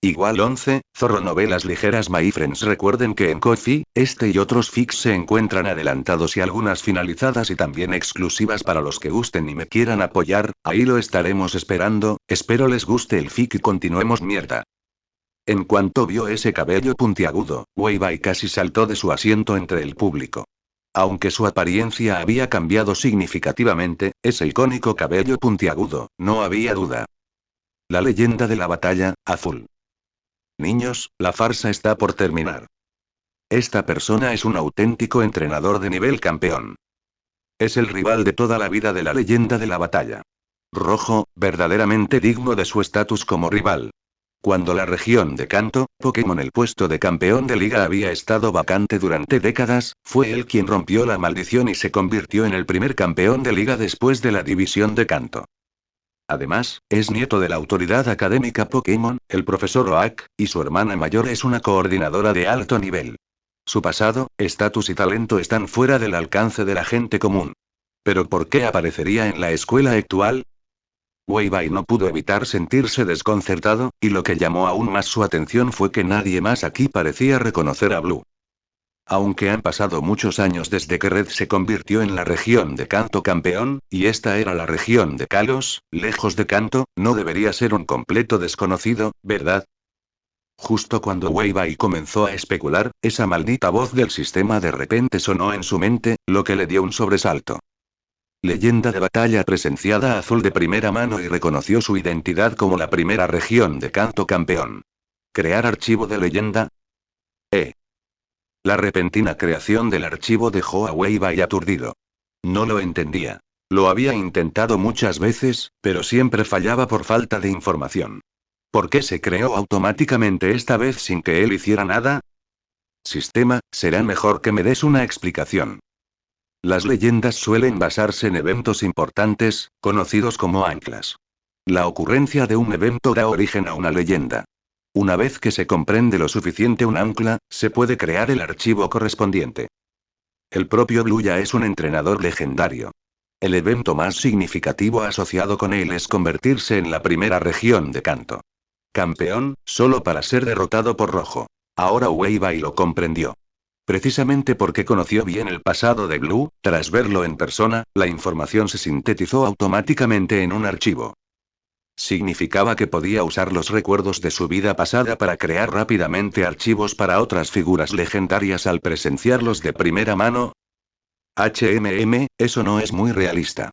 Igual 11, Zorro Novelas Ligeras My Friends. Recuerden que en Ko-fi, este y otros fics se encuentran adelantados y algunas finalizadas y también exclusivas para los que gusten y me quieran apoyar, ahí lo estaremos esperando, espero les guste el fic y continuemos mierda. En cuanto vio ese cabello puntiagudo, Weiwei casi saltó de su asiento entre el público. Aunque su apariencia había cambiado significativamente, ese icónico cabello puntiagudo, no había duda. La leyenda de la batalla, azul. Niños, la farsa está por terminar. Esta persona es un auténtico entrenador de nivel campeón. Es el rival de toda la vida de la leyenda de la batalla. Rojo, verdaderamente digno de su estatus como rival. Cuando la región de Kanto, Pokémon, el puesto de campeón de liga había estado vacante durante décadas, fue él quien rompió la maldición y se convirtió en el primer campeón de liga después de la división de Kanto. Además, es nieto de la autoridad académica Pokémon, el profesor Oak, y su hermana mayor es una coordinadora de alto nivel. Su pasado, estatus y talento están fuera del alcance de la gente común. ¿Pero por qué aparecería en la escuela actual? Weiwei no pudo evitar sentirse desconcertado, y lo que llamó aún más su atención fue que nadie más aquí parecía reconocer a Blue. Aunque han pasado muchos años desde que Red se convirtió en la región de Kanto campeón, y esta era la región de Kalos, lejos de Kanto, no debería ser un completo desconocido, ¿verdad? Justo cuando Weiwei comenzó a especular, esa maldita voz del sistema de repente sonó en su mente, lo que le dio un sobresalto. Leyenda de batalla presenciada azul de primera mano y reconoció su identidad como la primera región de Kanto campeón. ¿Crear archivo de leyenda? La repentina creación del archivo dejó a Weiwei aturdido. No lo entendía. Lo había intentado muchas veces, pero siempre fallaba por falta de información. ¿Por qué se creó automáticamente esta vez sin que él hiciera nada? Sistema, será mejor que me des una explicación. Las leyendas suelen basarse en eventos importantes, conocidos como anclas. La ocurrencia de un evento da origen a una leyenda. Una vez que se comprende lo suficiente un ancla, se puede crear el archivo correspondiente. El propio Blue ya es un entrenador legendario. El evento más significativo asociado con él es convertirse en la primera región de Kanto. Campeón, solo para ser derrotado por Rojo. Ahora Weiwei lo comprendió. Precisamente porque conoció bien el pasado de Blue, tras verlo en persona, la información se sintetizó automáticamente en un archivo. Significaba que podía usar los recuerdos de su vida pasada para crear rápidamente archivos para otras figuras legendarias al presenciarlos de primera mano. Eso no es muy realista.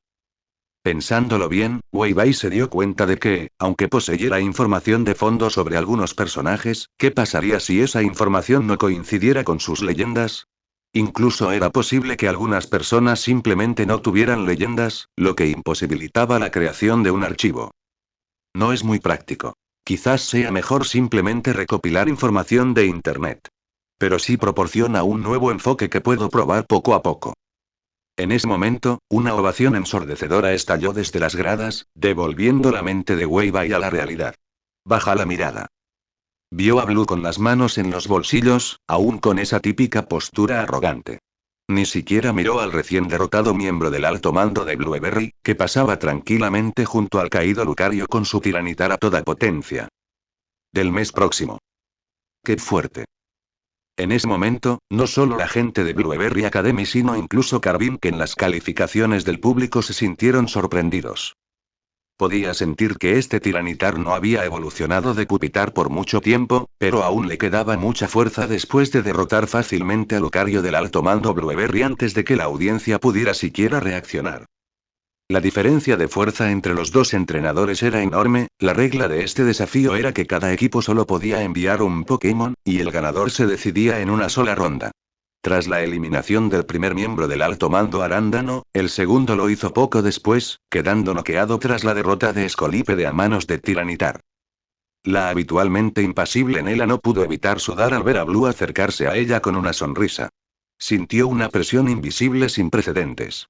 Pensándolo bien, Weiwei se dio cuenta de que, aunque poseyera información de fondo sobre algunos personajes, ¿qué pasaría si esa información no coincidiera con sus leyendas? Incluso era posible que algunas personas simplemente no tuvieran leyendas, lo que imposibilitaba la creación de un archivo. No es muy práctico. Quizás sea mejor simplemente recopilar información de Internet. Pero sí proporciona un nuevo enfoque que puedo probar poco a poco. En ese momento, una ovación ensordecedora estalló desde las gradas, devolviendo la mente de Weiwei a la realidad. Baja la mirada. Vio a Blue con las manos en los bolsillos, aún con esa típica postura arrogante. Ni siquiera miró al recién derrotado miembro del alto mando de Blueberry, que pasaba tranquilamente junto al caído Lucario con su tiranitar a toda potencia. Del mes próximo. ¡Qué fuerte! En ese momento, no solo la gente de Blueberry Academy sino incluso Carvin que en las calificaciones del público se sintieron sorprendidos. Podía sentir que este tiranitar no había evolucionado de Pupitar por mucho tiempo, pero aún le quedaba mucha fuerza después de derrotar fácilmente a Lucario del alto mando Blueberry antes de que la audiencia pudiera siquiera reaccionar. La diferencia de fuerza entre los dos entrenadores era enorme, la regla de este desafío era que cada equipo solo podía enviar un Pokémon, y el ganador se decidía en una sola ronda. Tras la eliminación del primer miembro del alto mando Arándano, el segundo lo hizo poco después, quedando noqueado tras la derrota de Escolípede a manos de Tiranitar. La habitualmente impasible Nela no pudo evitar sudar al ver a Blue acercarse a ella con una sonrisa. Sintió una presión invisible sin precedentes.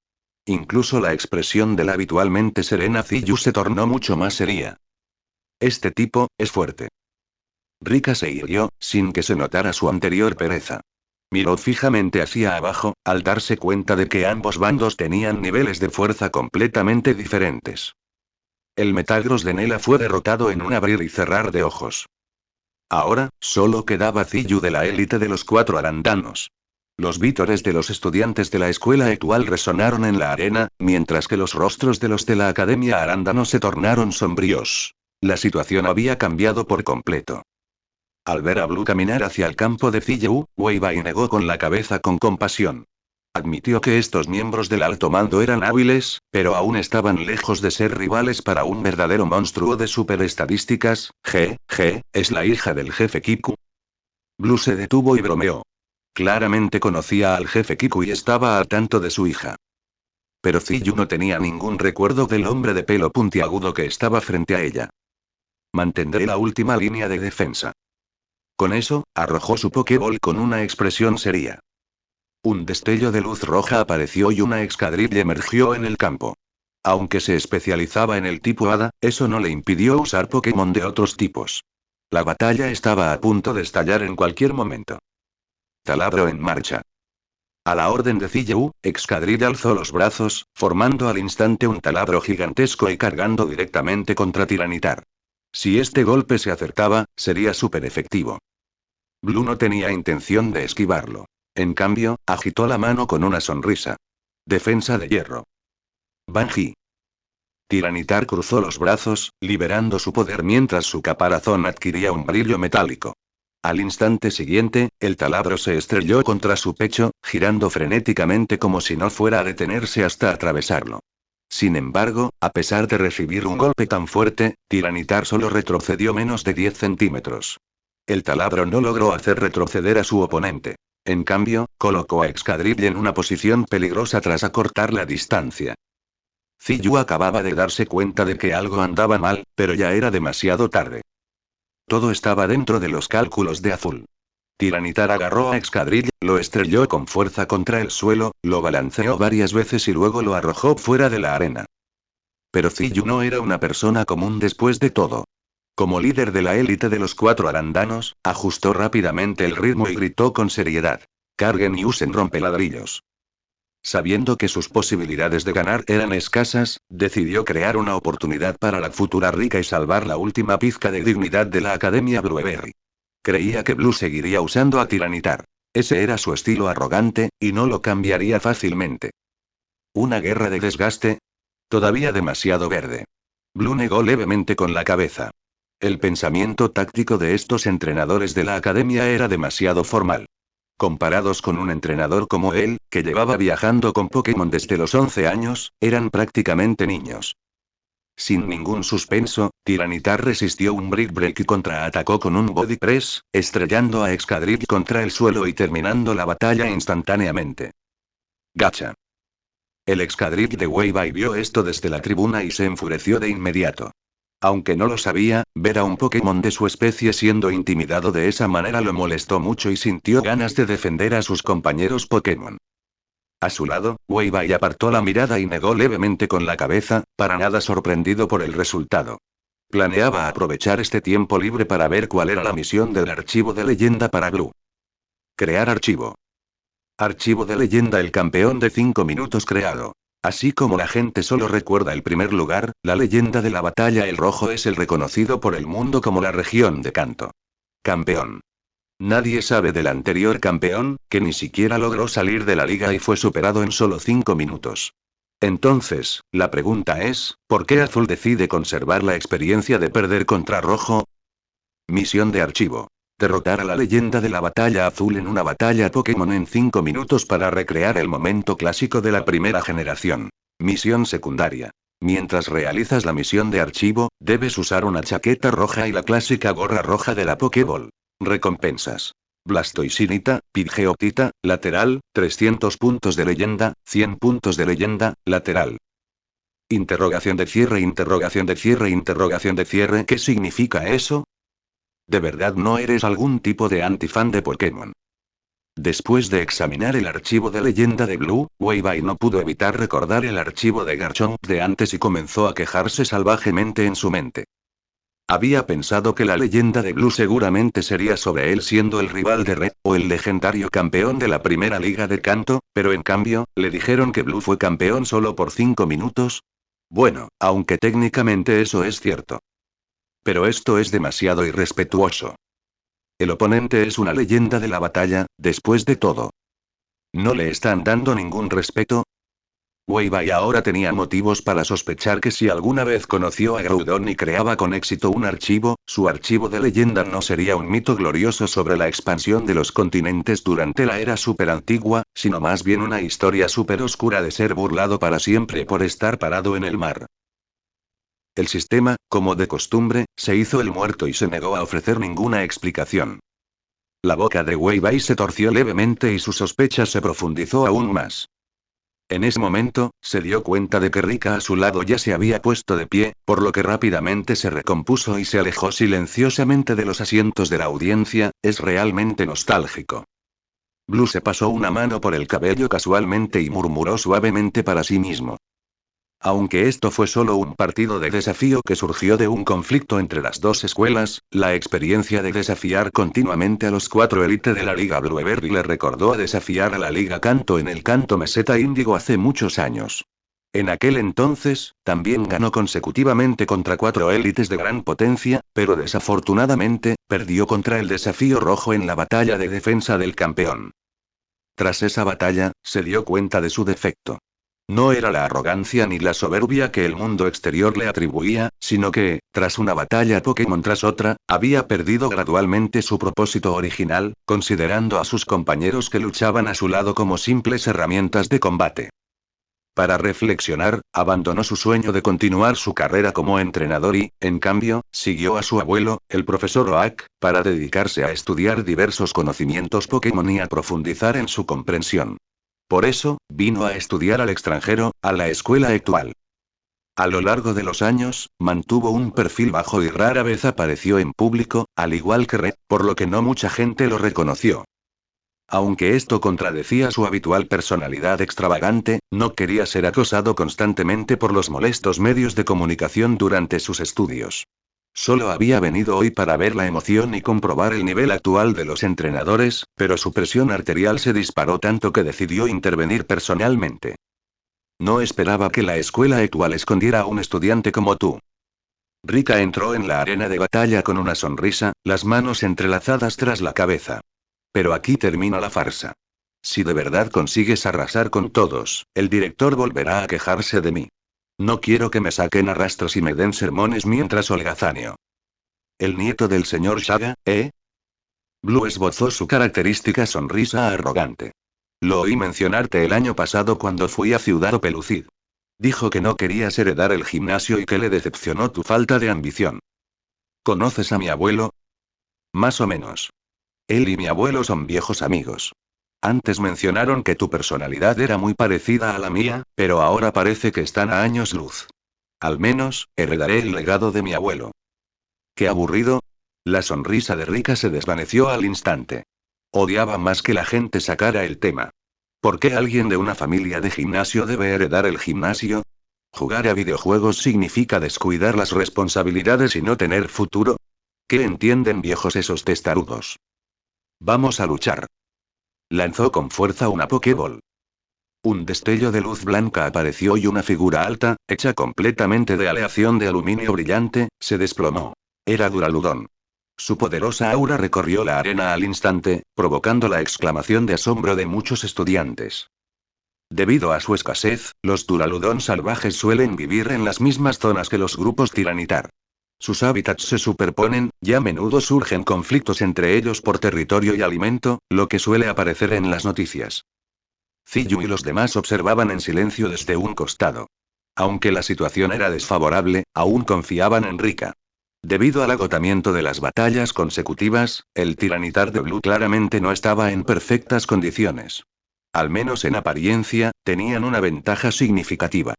Incluso la expresión de la habitualmente serena Ziyu se tornó mucho más seria. Este tipo, es fuerte. Rika se irguió, sin que se notara su anterior pereza. Miró fijamente hacia abajo, al darse cuenta de que ambos bandos tenían niveles de fuerza completamente diferentes. El Metagross de Nela fue derrotado en un abrir y cerrar de ojos. Ahora, solo quedaba Ziyu de la élite de los 4 arandanos. Los vítores de los estudiantes de la escuela actual resonaron en la arena, mientras que los rostros de los de la Academia Arándano se tornaron sombríos. La situación había cambiado por completo. Al ver a Blue caminar hacia el campo de Ziyu, Wei Bai negó con la cabeza con compasión. Admitió que estos miembros del alto mando eran hábiles, pero aún estaban lejos de ser rivales para un verdadero monstruo de superestadísticas. ¿Es la hija del jefe Kiku? Blue se detuvo y bromeó. Claramente conocía al jefe Kiku y estaba al tanto de su hija. Pero Ziyu no tenía ningún recuerdo del hombre de pelo puntiagudo que estaba frente a ella. Mantendré la última línea de defensa. Con eso, arrojó su Pokéball con una expresión seria. Un destello de luz roja apareció y una escadrilla emergió en el campo. Aunque se especializaba en el tipo Hada, eso no le impidió usar Pokémon de otros tipos. La batalla estaba a punto de estallar en cualquier momento. Taladro en marcha. A la orden de Ziyu, Excadrill alzó los brazos, formando al instante un taladro gigantesco y cargando directamente contra Tiranitar. Si este golpe se acertaba, sería súper efectivo. Blue no tenía intención de esquivarlo. En cambio, agitó la mano con una sonrisa. Defensa de hierro. Banji. Tiranitar cruzó los brazos, liberando su poder mientras su caparazón adquiría un brillo metálico. Al instante siguiente, el taladro se estrelló contra su pecho, girando frenéticamente como si no fuera a detenerse hasta atravesarlo. Sin embargo, a pesar de recibir un golpe tan fuerte, Tiranitar solo retrocedió menos de 10 centímetros. El taladro no logró hacer retroceder a su oponente. En cambio, colocó a Excadrill en una posición peligrosa tras acortar la distancia. Ziyu acababa de darse cuenta de que algo andaba mal, pero ya era demasiado tarde. Todo estaba dentro de los cálculos de Azul. Tiranitar agarró a Excadrill, lo estrelló con fuerza contra el suelo, lo balanceó varias veces y luego lo arrojó fuera de la arena. Pero Ziyu no era una persona común después de todo. Como líder de la élite de los 4 arandanos, ajustó rápidamente el ritmo y gritó con seriedad. Carguen y usen rompeladrillos. Sabiendo que sus posibilidades de ganar eran escasas, decidió crear una oportunidad para la futura rica y salvar la última pizca de dignidad de la Academia Blueberry. Creía que Blue seguiría usando a Tiranitar. Ese era su estilo arrogante, y no lo cambiaría fácilmente. ¿Una guerra de desgaste? Todavía demasiado verde. Blue negó levemente con la cabeza. El pensamiento táctico de estos entrenadores de la academia era demasiado formal. Comparados con un entrenador como él, que llevaba viajando con Pokémon desde los 11 años, eran prácticamente niños. Sin ningún suspenso, Tiranitar resistió un Brick Break y contraatacó con un Body Press, estrellando a Excadrill contra el suelo y terminando la batalla instantáneamente. Gacha. El Excadrill de Wei Bai vio esto desde la tribuna y se enfureció de inmediato. Aunque no lo sabía, ver a un Pokémon de su especie siendo intimidado de esa manera lo molestó mucho y sintió ganas de defender a sus compañeros Pokémon. A su lado, Wei Bai apartó la mirada y negó levemente con la cabeza, para nada sorprendido por el resultado. Planeaba aprovechar este tiempo libre para ver cuál era la misión del archivo de leyenda para Blue. Crear archivo. Archivo de leyenda. El campeón de 5 minutos creado. Así como la gente solo recuerda el primer lugar, la leyenda de la batalla El Rojo es el reconocido por el mundo como la región de Kanto. Campeón. Nadie sabe del anterior campeón, que ni siquiera logró salir de la liga y fue superado en solo 5 minutos. Entonces, la pregunta es, ¿por qué Azul decide conservar la experiencia de perder contra Rojo? Misión de archivo. Derrotar a la leyenda de la batalla azul en una batalla Pokémon en 5 minutos para recrear el momento clásico de la primera generación. Misión secundaria. Mientras realizas la misión de archivo, debes usar una chaqueta roja y la clásica gorra roja de la Pokéball. Recompensas. Blastoisinita, Pidgeotita, lateral, 300 puntos de leyenda, 100 puntos de leyenda, lateral. Interrogación de cierre, interrogación de cierre, interrogación de cierre. ¿Qué significa eso? ¿De verdad no eres algún tipo de antifan de Pokémon? Después de examinar el archivo de leyenda de Blue, Wei Bai no pudo evitar recordar el archivo de Garchomp de antes y comenzó a quejarse salvajemente en su mente. Había pensado que la leyenda de Blue seguramente sería sobre él siendo el rival de Red, o el legendario campeón de la primera liga de Kanto, pero en cambio, le dijeron que Blue fue campeón solo por 5 minutos. Bueno, aunque técnicamente eso es cierto. Pero esto es demasiado irrespetuoso. El oponente es una leyenda de la batalla, después de todo. ¿No le están dando ningún respeto? Wei Bai ahora tenía motivos para sospechar que si alguna vez conoció a Groudon y creaba con éxito un archivo, su archivo de leyenda no sería un mito glorioso sobre la expansión de los continentes durante la era superantigua, sino más bien una historia super oscura de ser burlado para siempre por estar parado en el mar. El sistema, como de costumbre, se hizo el muerto y se negó a ofrecer ninguna explicación. La boca de Wei Bai se torció levemente y su sospecha se profundizó aún más. En ese momento, se dio cuenta de que Rika a su lado ya se había puesto de pie, por lo que rápidamente se recompuso y se alejó silenciosamente de los asientos de la audiencia. Es realmente nostálgico. Blue se pasó una mano por el cabello casualmente y murmuró suavemente para sí mismo. Aunque esto fue solo un partido de desafío que surgió de un conflicto entre las dos escuelas, la experiencia de desafiar continuamente a los cuatro élite de la Liga Blueberry le recordó a desafiar a la Liga Kanto en el Kanto Meseta Índigo hace muchos años. En aquel entonces, también ganó consecutivamente contra cuatro élites de gran potencia, pero desafortunadamente, perdió contra el desafío rojo en la batalla de defensa del campeón. Tras esa batalla, se dio cuenta de su defecto. No era la arrogancia ni la soberbia que el mundo exterior le atribuía, sino que, tras una batalla Pokémon tras otra, había perdido gradualmente su propósito original, considerando a sus compañeros que luchaban a su lado como simples herramientas de combate. Para reflexionar, abandonó su sueño de continuar su carrera como entrenador y, en cambio, siguió a su abuelo, el profesor Oak, para dedicarse a estudiar diversos conocimientos Pokémon y a profundizar en su comprensión. Por eso, vino a estudiar al extranjero, a la escuela actual. A lo largo de los años, mantuvo un perfil bajo y rara vez apareció en público, al igual que Red, por lo que no mucha gente lo reconoció. Aunque esto contradecía su habitual personalidad extravagante, no quería ser acosado constantemente por los molestos medios de comunicación durante sus estudios. Solo había venido hoy para ver la emoción y comprobar el nivel actual de los entrenadores, pero su presión arterial se disparó tanto que decidió intervenir personalmente. No esperaba que la escuela actual escondiera a un estudiante como tú. Rika entró en la arena de batalla con una sonrisa, las manos entrelazadas tras la cabeza. Pero aquí termina la farsa. Si de verdad consigues arrasar con todos, el director volverá a quejarse de mí. No quiero que me saquen a rastros y me den sermones mientras holgazaneo. El nieto del señor Shaga, ¿eh? Blue esbozó su característica sonrisa arrogante. Lo oí mencionarte el año pasado cuando fui a Ciudad Pelucid. Dijo que no querías heredar el gimnasio y que le decepcionó tu falta de ambición. ¿Conoces a mi abuelo? Más o menos. Él y mi abuelo son viejos amigos. Antes mencionaron que tu personalidad era muy parecida a la mía, pero ahora parece que están a años luz. Al menos, heredaré el legado de mi abuelo. Qué aburrido. La sonrisa de Rika se desvaneció al instante. Odiaba más que la gente sacara el tema. ¿Por qué alguien de una familia de gimnasio debe heredar el gimnasio? ¿Jugar a videojuegos significa descuidar las responsabilidades y no tener futuro? ¿Qué entienden viejos esos testarudos? Vamos a luchar. Lanzó con fuerza una Pokéball. Un destello de luz blanca apareció y una figura alta, hecha completamente de aleación de aluminio brillante, se desplomó. Era Duraludon. Su poderosa aura recorrió la arena al instante, provocando la exclamación de asombro de muchos estudiantes. Debido a su escasez, los Duraludon salvajes suelen vivir en las mismas zonas que los grupos Tiranitar. Sus hábitats se superponen, y a menudo surgen conflictos entre ellos por territorio y alimento, lo que suele aparecer en las noticias. Ziyu y los demás observaban en silencio desde un costado. Aunque la situación era desfavorable, aún confiaban en Rika. Debido al agotamiento de las batallas consecutivas, el Tiranitar de Blue claramente no estaba en perfectas condiciones. Al menos en apariencia, tenían una ventaja significativa.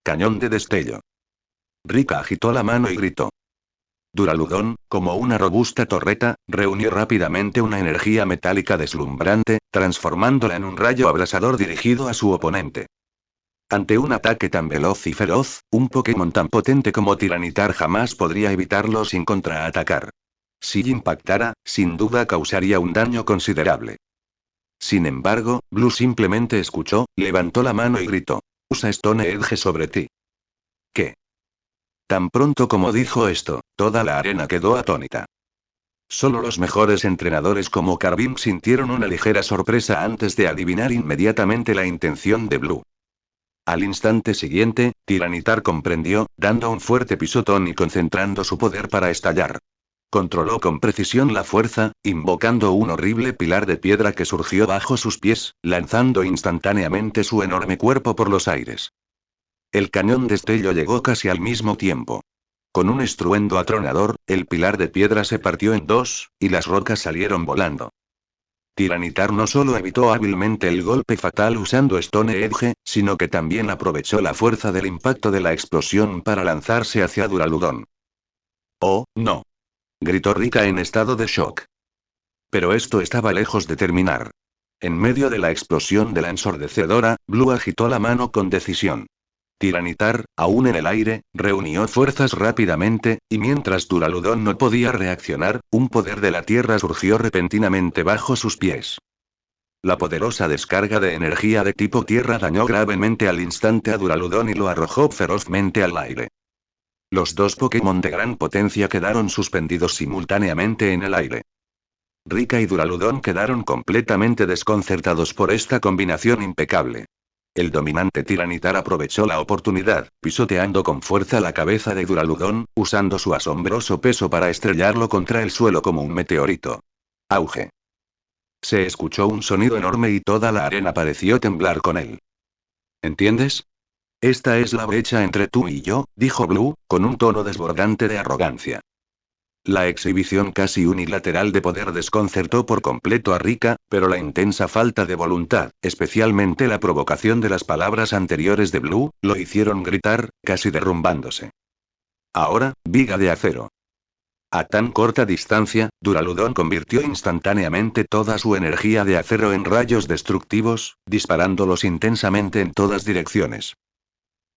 Cañón de destello. Rika agitó la mano y gritó. Duraludon, como una robusta torreta, reunió rápidamente una energía metálica deslumbrante, transformándola en un rayo abrasador dirigido a su oponente. Ante un ataque tan veloz y feroz, un Pokémon tan potente como Tiranitar jamás podría evitarlo sin contraatacar. Si impactara, sin duda causaría un daño considerable. Sin embargo, Blue simplemente escuchó, levantó la mano y gritó. Usa Stone Edge sobre ti. ¿Qué? Tan pronto como dijo esto, toda la arena quedó atónita. Solo los mejores entrenadores como Carvin sintieron una ligera sorpresa antes de adivinar inmediatamente la intención de Blue. Al instante siguiente, Tiranitar comprendió, dando un fuerte pisotón y concentrando su poder para estallar. Controló con precisión la fuerza, invocando un horrible pilar de piedra que surgió bajo sus pies, lanzando instantáneamente su enorme cuerpo por los aires. El cañón destello llegó casi al mismo tiempo. Con un estruendo atronador, el pilar de piedra se partió en dos, y las rocas salieron volando. Tiranitar no solo evitó hábilmente el golpe fatal usando Stone Edge, sino que también aprovechó la fuerza del impacto de la explosión para lanzarse hacia Duraludon. ¡Oh, no! Gritó Rika en estado de shock. Pero esto estaba lejos de terminar. En medio de la explosión de la ensordecedora, Blue agitó la mano con decisión. Tiranitar, aún en el aire, reunió fuerzas rápidamente, y mientras Duraludon no podía reaccionar, un poder de la tierra surgió repentinamente bajo sus pies. La poderosa descarga de energía de tipo tierra dañó gravemente al instante a Duraludon y lo arrojó ferozmente al aire. Los dos Pokémon de gran potencia quedaron suspendidos simultáneamente en el aire. Rika y Duraludon quedaron completamente desconcertados por esta combinación impecable. El dominante Tiranitar aprovechó la oportunidad, pisoteando con fuerza la cabeza de Duraludon, usando su asombroso peso para estrellarlo contra el suelo como un meteorito. Auge. Se escuchó un sonido enorme y toda la arena pareció temblar con él. ¿Entiendes? Esta es la brecha entre tú y yo, dijo Blue, con un tono desbordante de arrogancia. La exhibición casi unilateral de poder desconcertó por completo a Rika, pero la intensa falta de voluntad, especialmente la provocación de las palabras anteriores de Blue, lo hicieron gritar, casi derrumbándose. Ahora, viga de acero. A tan corta distancia, Duraludon convirtió instantáneamente toda su energía de acero en rayos destructivos, disparándolos intensamente en todas direcciones.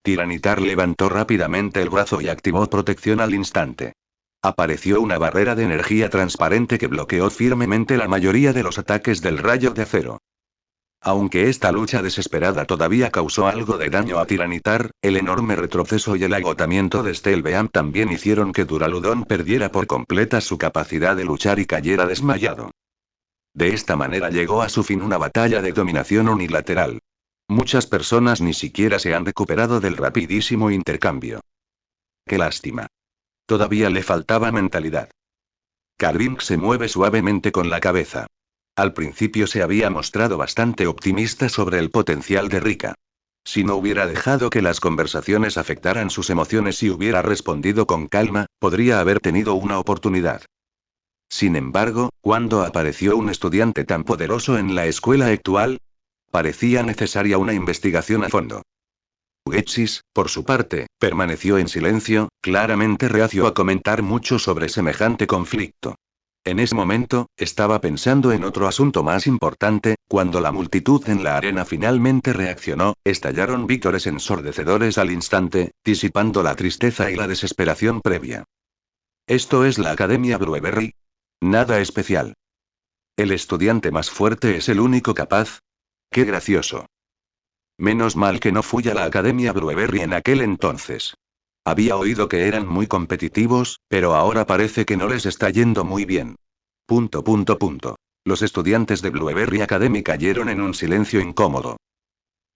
Tiranitar levantó rápidamente el brazo y activó protección al instante. Apareció una barrera de energía transparente que bloqueó firmemente la mayoría de los ataques del rayo de acero. Aunque esta lucha desesperada todavía causó algo de daño a Tiranitar, el enorme retroceso y el agotamiento de Stelbeam también hicieron que Duraludon perdiera por completa su capacidad de luchar y cayera desmayado. De esta manera llegó a su fin una batalla de dominación unilateral. Muchas personas ni siquiera se han recuperado del rapidísimo intercambio. ¡Qué lástima! Todavía le faltaba mentalidad. Carvin se mueve suavemente con la cabeza. Al principio se había mostrado bastante optimista sobre el potencial de Rika. Si no hubiera dejado que las conversaciones afectaran sus emociones y hubiera respondido con calma, podría haber tenido una oportunidad. Sin embargo, cuando apareció un estudiante tan poderoso en la escuela actual, parecía necesaria una investigación a fondo. Getsis, por su parte, permaneció en silencio, claramente reacio a comentar mucho sobre semejante conflicto. En ese momento, estaba pensando en otro asunto más importante, cuando la multitud en la arena finalmente reaccionó, estallaron vítores ensordecedores al instante, disipando la tristeza y la desesperación previa. Esto es la Academia Blueberry. Nada especial. El estudiante más fuerte es el único capaz. ¡Qué gracioso! Menos mal que no fui a la Academia Blueberry en aquel entonces. Había oído que eran muy competitivos, pero ahora parece que no les está yendo muy bien. ... Los estudiantes de Blueberry Academy cayeron en un silencio incómodo.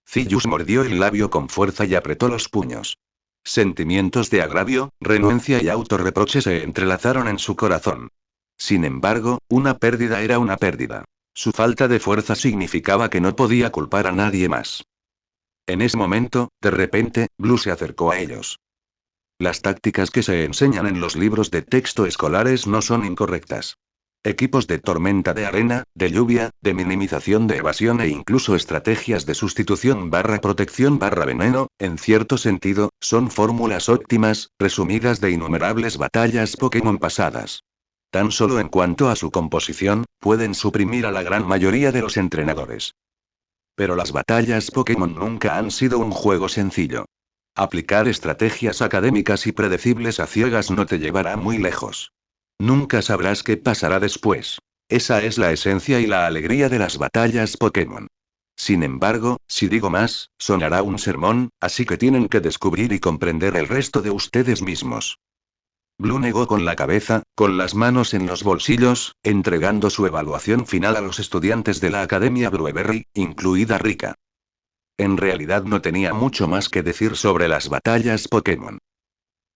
Zillus mordió el labio con fuerza y apretó los puños. Sentimientos de agravio, renuencia y autorreproche se entrelazaron en su corazón. Sin embargo, una pérdida era una pérdida. Su falta de fuerza significaba que no podía culpar a nadie más. En ese momento, de repente, Blue se acercó a ellos. Las tácticas que se enseñan en los libros de texto escolares no son incorrectas. Equipos de tormenta de arena, de lluvia, de minimización de evasión e incluso estrategias de sustitución / protección / veneno, en cierto sentido, son fórmulas óptimas, resumidas de innumerables batallas Pokémon pasadas. Tan solo en cuanto a su composición, pueden suprimir a la gran mayoría de los entrenadores. Pero las batallas Pokémon nunca han sido un juego sencillo. Aplicar estrategias académicas y predecibles a ciegas no te llevará muy lejos. Nunca sabrás qué pasará después. Esa es la esencia y la alegría de las batallas Pokémon. Sin embargo, si digo más, sonará un sermón, así que tienen que descubrir y comprender el resto de ustedes mismos. Blue negó con la cabeza, con las manos en los bolsillos, entregando su evaluación final a los estudiantes de la Academia Blueberry, incluida Rika. En realidad no tenía mucho más que decir sobre las batallas Pokémon.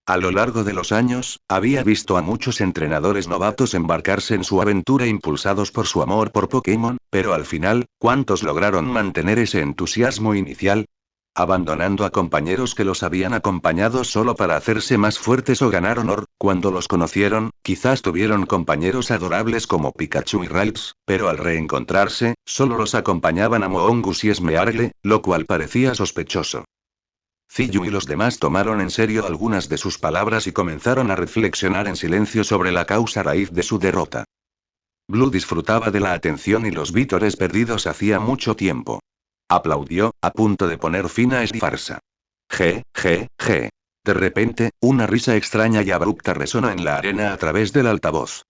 A lo largo de los años, había visto a muchos entrenadores novatos embarcarse en su aventura impulsados por su amor por Pokémon, pero al final, ¿cuántos lograron mantener ese entusiasmo inicial? Abandonando a compañeros que los habían acompañado solo para hacerse más fuertes o ganar honor, cuando los conocieron, quizás tuvieron compañeros adorables como Pikachu y Ralphs, pero al reencontrarse, solo los acompañaban a Moongus y Smeargle, lo cual parecía sospechoso. Ziyu y los demás tomaron en serio algunas de sus palabras y comenzaron a reflexionar en silencio sobre la causa raíz de su derrota. Blue disfrutaba de la atención y los vítores perdidos hacía mucho tiempo. Aplaudió, a punto de poner fin a esta farsa. Je. De repente, una risa extraña y abrupta resonó en la arena a través del altavoz.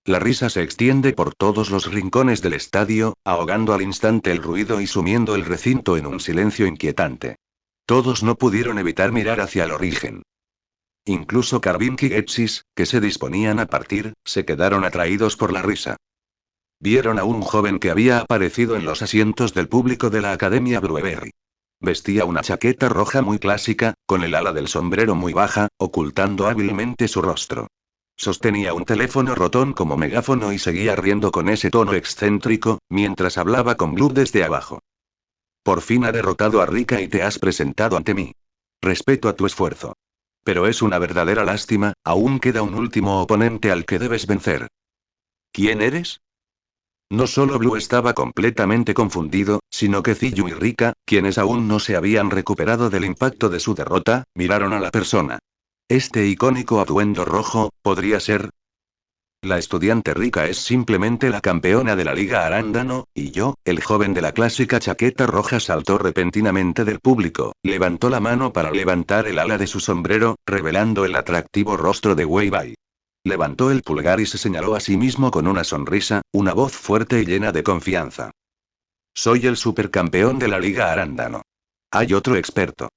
La risa se extiende por todos los rincones del estadio, ahogando al instante el ruido y sumiendo el recinto en un silencio inquietante. Todos no pudieron evitar mirar hacia el origen. Incluso Carvin y Getsis, que se disponían a partir, se quedaron atraídos por la risa. Vieron a un joven que había aparecido en los asientos del público de la Academia Blueberry. Vestía una chaqueta roja muy clásica, con el ala del sombrero muy baja, ocultando hábilmente su rostro. Sostenía un teléfono rotón como megáfono y seguía riendo con ese tono excéntrico, mientras hablaba con Blue desde abajo. Por fin ha derrotado a Rika y te has presentado ante mí. Respeto a tu esfuerzo. Pero es una verdadera lástima, aún queda un último oponente al que debes vencer. ¿Quién eres? No solo Blue estaba completamente confundido, sino que Ziyu y Rika, quienes aún no se habían recuperado del impacto de su derrota, miraron a la persona. Este icónico atuendo rojo, ¿podría ser? La estudiante Rika es simplemente la campeona de la Liga Arándano, y yo, el joven de la clásica chaqueta roja, saltó repentinamente del público, levantó la mano para levantar el ala de su sombrero, revelando el atractivo rostro de Wei Bai. Levantó el pulgar y se señaló a sí mismo con una sonrisa, una voz fuerte y llena de confianza. Soy el supercampeón de la Liga Arándano. Hay otro experto.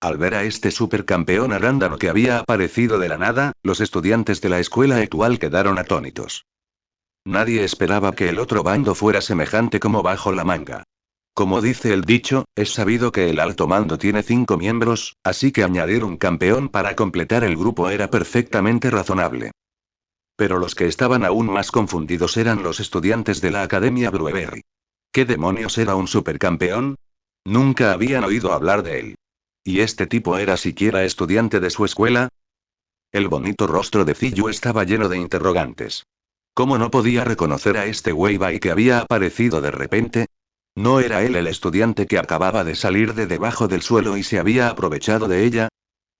Al ver a este supercampeón arándano que había aparecido de la nada, los estudiantes de la escuela actual quedaron atónitos. Nadie esperaba que el otro bando fuera semejante como bajo la manga. Como dice el dicho, es sabido que el alto mando tiene 5 miembros, así que añadir un campeón para completar el grupo era perfectamente razonable. Pero los que estaban aún más confundidos eran los estudiantes de la Academia Blueberry. ¿Qué demonios era un supercampeón? Nunca habían oído hablar de él. ¿Y este tipo era siquiera estudiante de su escuela? El bonito rostro de Ziyu estaba lleno de interrogantes. ¿Cómo no podía reconocer a este Wei Bai que había aparecido de repente? ¿No era él el estudiante que acababa de salir de debajo del suelo y se había aprovechado de ella?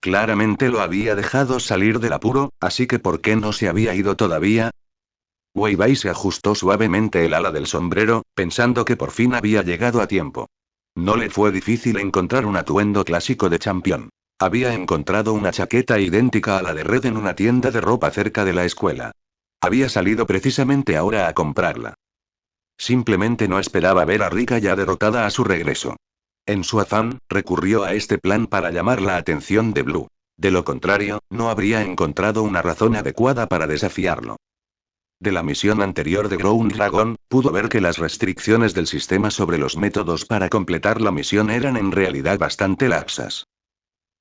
Claramente lo había dejado salir del apuro, así que ¿por qué no se había ido todavía? Wei Bai se ajustó suavemente el ala del sombrero, pensando que por fin había llegado a tiempo. No le fue difícil encontrar un atuendo clásico de campeón. Había encontrado una chaqueta idéntica a la de Red en una tienda de ropa cerca de la escuela. Había salido precisamente ahora a comprarla. Simplemente no esperaba ver a Rika ya derrotada a su regreso. En su afán, recurrió a este plan para llamar la atención de Blue. De lo contrario, no habría encontrado una razón adecuada para desafiarlo. De la misión anterior de Ground Dragon, pudo ver que las restricciones del sistema sobre los métodos para completar la misión eran en realidad bastante laxas.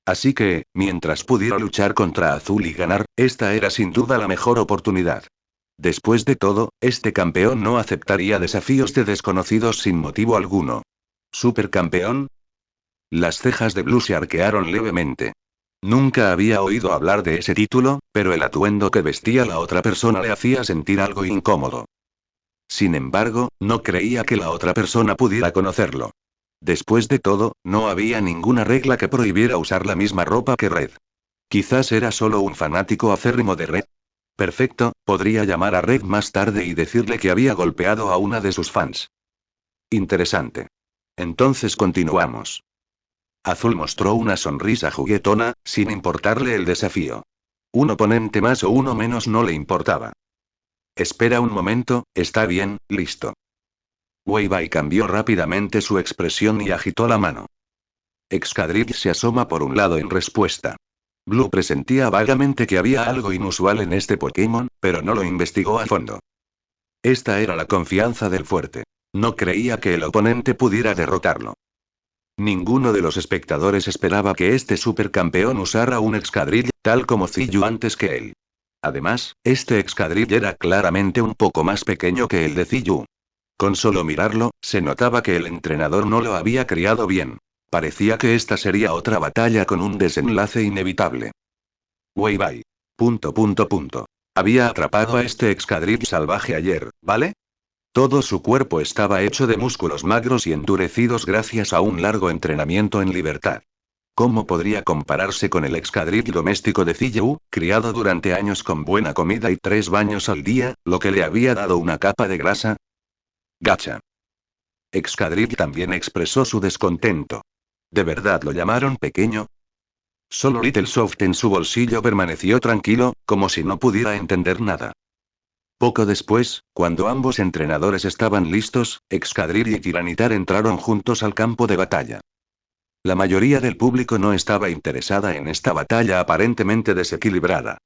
Así que, mientras pudiera luchar contra Azul y ganar, esta era sin duda la mejor oportunidad. Después de todo, este campeón no aceptaría desafíos de desconocidos sin motivo alguno. ¿Supercampeón? Las cejas de Blue se arquearon levemente. Nunca había oído hablar de ese título, pero el atuendo que vestía la otra persona le hacía sentir algo incómodo. Sin embargo, no creía que la otra persona pudiera conocerlo. Después de todo, no había ninguna regla que prohibiera usar la misma ropa que Red. Quizás era solo un fanático acérrimo de Red. Perfecto, podría llamar a Red más tarde y decirle que había golpeado a una de sus fans. Interesante. Entonces continuamos. Azul mostró una sonrisa juguetona, sin importarle el desafío. Un oponente más o uno menos no le importaba. Espera un momento, está bien, listo. Wei Bai cambió rápidamente su expresión y agitó la mano. Excadrill se asoma por un lado en respuesta. Blue presentía vagamente que había algo inusual en este Pokémon, pero no lo investigó a fondo. Esta era la confianza del fuerte. No creía que el oponente pudiera derrotarlo. Ninguno de los espectadores esperaba que este supercampeón usara un Excadrill, tal como Ziyu antes que él. Además, este Excadrill era claramente un poco más pequeño que el de Ziyu. Con solo mirarlo, se notaba que el entrenador no lo había criado bien. Parecía que esta sería otra batalla con un desenlace inevitable. Weibai. Había atrapado a este Excadrill salvaje ayer, ¿vale? Todo su cuerpo estaba hecho de músculos magros y endurecidos gracias a un largo entrenamiento en libertad. ¿Cómo podría compararse con el Excadrill doméstico de Ziyu, criado durante años con buena comida y 3 baños al día, lo que le había dado una capa de grasa? Gacha. Excadrill también expresó su descontento. ¿De verdad lo llamaron pequeño? Solo Little Soft en su bolsillo permaneció tranquilo, como si no pudiera entender nada. Poco después, cuando ambos entrenadores estaban listos, Excadrill y Tiranitar entraron juntos al campo de batalla. La mayoría del público no estaba interesada en esta batalla aparentemente desequilibrada.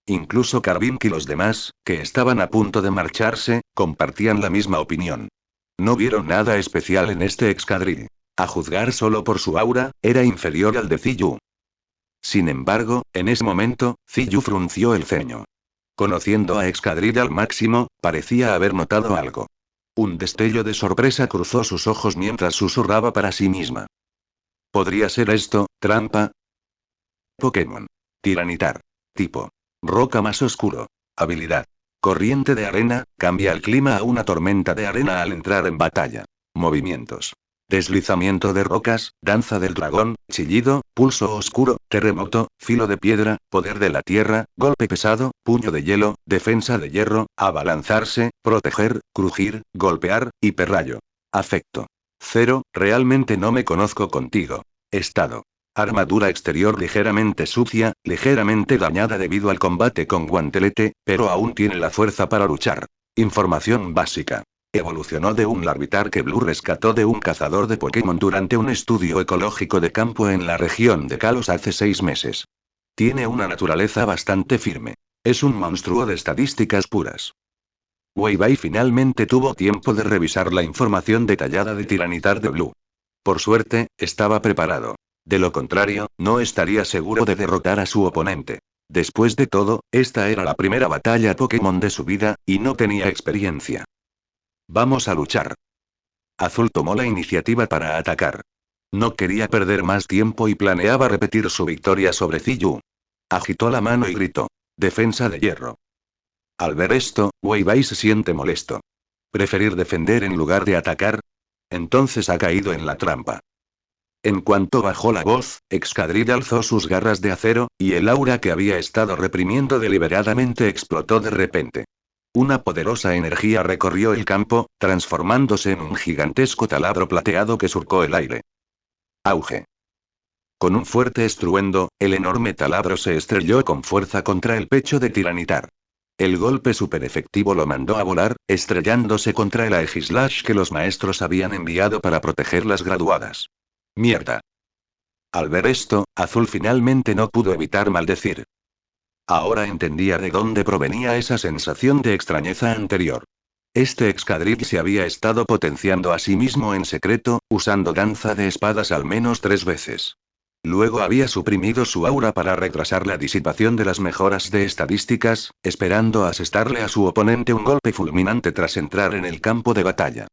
Incluso Carbink y los demás, que estaban a punto de marcharse, compartían la misma opinión. No vieron nada especial en este Excadrill. A juzgar solo por su aura, era inferior al de Ziyu. Sin embargo, en ese momento, Ziyu frunció el ceño. Conociendo a Excadrill al máximo, parecía haber notado algo. Un destello de sorpresa cruzó sus ojos mientras susurraba para sí misma. ¿Podría ser esto, trampa? Pokémon. Tiranitar. Tipo. Roca más oscuro. Habilidad. Corriente de arena, cambia el clima a una tormenta de arena al entrar en batalla. Movimientos. Deslizamiento de rocas, danza del dragón, chillido, pulso oscuro, terremoto, filo de piedra, poder de la tierra, golpe pesado, puño de hielo, defensa de hierro, abalanzarse, proteger, crujir, golpear, hiperrayo. Afecto. 0, realmente no me conozco contigo. Estado. Armadura exterior ligeramente sucia, ligeramente dañada debido al combate con guantelete, pero aún tiene la fuerza para luchar. Información básica. Evolucionó de un Larvitar que Blue rescató de un cazador de Pokémon durante un estudio ecológico de campo en la región de Kalos hace 6 meses. Tiene una naturaleza bastante firme. Es un monstruo de estadísticas puras. Weibai finalmente tuvo tiempo de revisar la información detallada de Tiranitar de Blue. Por suerte, estaba preparado. De lo contrario, no estaría seguro de derrotar a su oponente. Después de todo, esta era la primera batalla Pokémon de su vida, y no tenía experiencia. Vamos a luchar. Azul tomó la iniciativa para atacar. No quería perder más tiempo y planeaba repetir su victoria sobre Ziyu. Agitó la mano y gritó. Defensa de hierro. Al ver esto, Weibai se siente molesto. ¿Preferir defender en lugar de atacar? Entonces ha caído en la trampa. En cuanto bajó la voz, Excadrill alzó sus garras de acero, y el aura que había estado reprimiendo deliberadamente explotó de repente. Una poderosa energía recorrió el campo, transformándose en un gigantesco taladro plateado que surcó el aire. Auge. Con un fuerte estruendo, el enorme taladro se estrelló con fuerza contra el pecho de Tiranitar. El golpe super efectivo lo mandó a volar, estrellándose contra el Aegislash que los maestros habían enviado para proteger las graduadas. ¡Mierda! Al ver esto, Azul finalmente no pudo evitar maldecir. Ahora entendía de dónde provenía esa sensación de extrañeza anterior. Este Excadrill se había estado potenciando a sí mismo en secreto, usando danza de espadas al menos 3 veces. Luego había suprimido su aura para retrasar la disipación de las mejoras de estadísticas, esperando asestarle a su oponente un golpe fulminante tras entrar en el campo de batalla.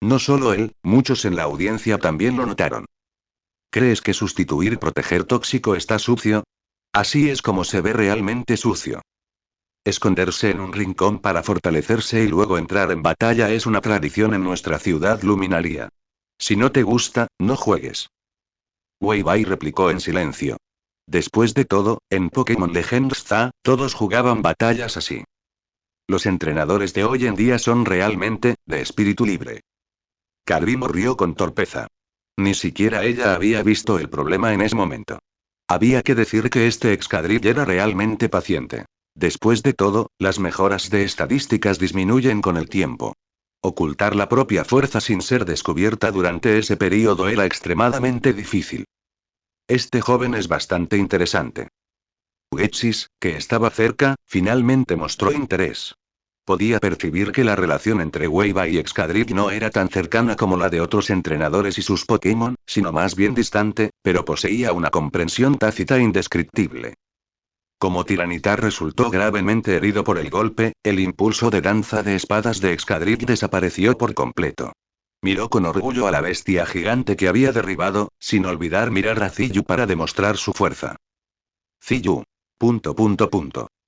No solo él, muchos en la audiencia también lo notaron. ¿Crees que sustituir proteger tóxico está sucio? Así es como se ve realmente sucio. Esconderse en un rincón para fortalecerse y luego entrar en batalla es una tradición en nuestra ciudad luminaria. Si no te gusta, no juegues. Weibai replicó en silencio. Después de todo, en Pokémon Legends Z, todos jugaban batallas así. Los entrenadores de hoy en día son realmente, de espíritu libre. Carvimo rió con torpeza. Ni siquiera ella había visto el problema en ese momento. Había que decir que este Excadrill era realmente paciente. Después de todo, las mejoras de estadísticas disminuyen con el tiempo. Ocultar la propia fuerza sin ser descubierta durante ese periodo era extremadamente difícil. Este joven es bastante interesante. Getsis, que estaba cerca, finalmente mostró interés. Podía percibir que la relación entre Weiba y Excadrill no era tan cercana como la de otros entrenadores y sus Pokémon, sino más bien distante, pero poseía una comprensión tácita indescriptible. Como Tiranitar resultó gravemente herido por el golpe, el impulso de danza de espadas de Excadrill desapareció por completo. Miró con orgullo a la bestia gigante que había derribado, sin olvidar mirar a Ziyu para demostrar su fuerza. Ziyu.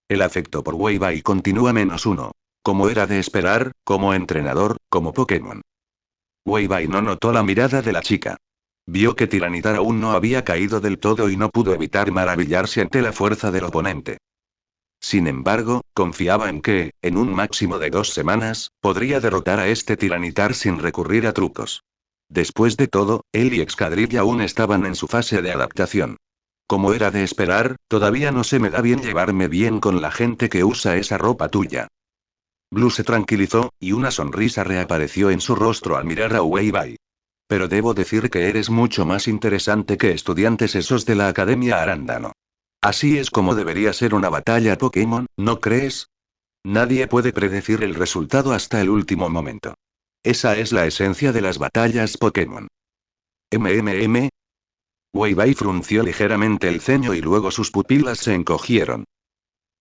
El afecto por Weibai continúa -1. Como era de esperar, como entrenador, como Pokémon. Weibai no notó la mirada de la chica. Vio que Tiranitar aún no había caído del todo y no pudo evitar maravillarse ante la fuerza del oponente. Sin embargo, confiaba en que, en un máximo de 2 semanas, podría derrotar a este Tiranitar sin recurrir a trucos. Después de todo, él y Excadrill aún estaban en su fase de adaptación. Como era de esperar, todavía no se me da bien llevarme bien con la gente que usa esa ropa tuya. Blue se tranquilizó, y una sonrisa reapareció en su rostro al mirar a Weibai. Pero debo decir que eres mucho más interesante que estudiantes esos de la Academia Arándano. Así es como debería ser una batalla Pokémon, ¿no crees? Nadie puede predecir el resultado hasta el último momento. Esa es la esencia de las batallas Pokémon. MMM. Weibai frunció ligeramente el ceño y luego sus pupilas se encogieron.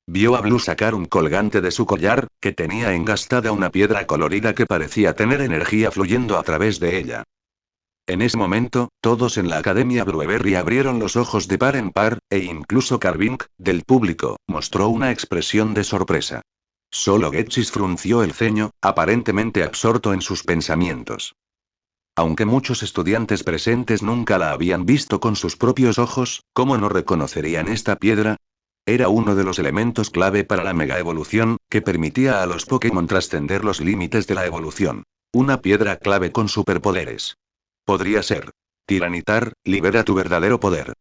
Vio a Blue sacar un colgante de su collar, que tenía engastada una piedra colorida que parecía tener energía fluyendo a través de ella. En ese momento, todos en la Academia Blueberry abrieron los ojos de par en par, e incluso Carvink, del público, mostró una expresión de sorpresa. Solo Getsis frunció el ceño, aparentemente absorto en sus pensamientos. Aunque muchos estudiantes presentes nunca la habían visto con sus propios ojos, ¿cómo no reconocerían esta piedra? Era uno de los elementos clave para la mega evolución, que permitía a los Pokémon trascender los límites de la evolución. Una piedra clave con superpoderes. Podría ser. Tiranitar, libera tu verdadero poder.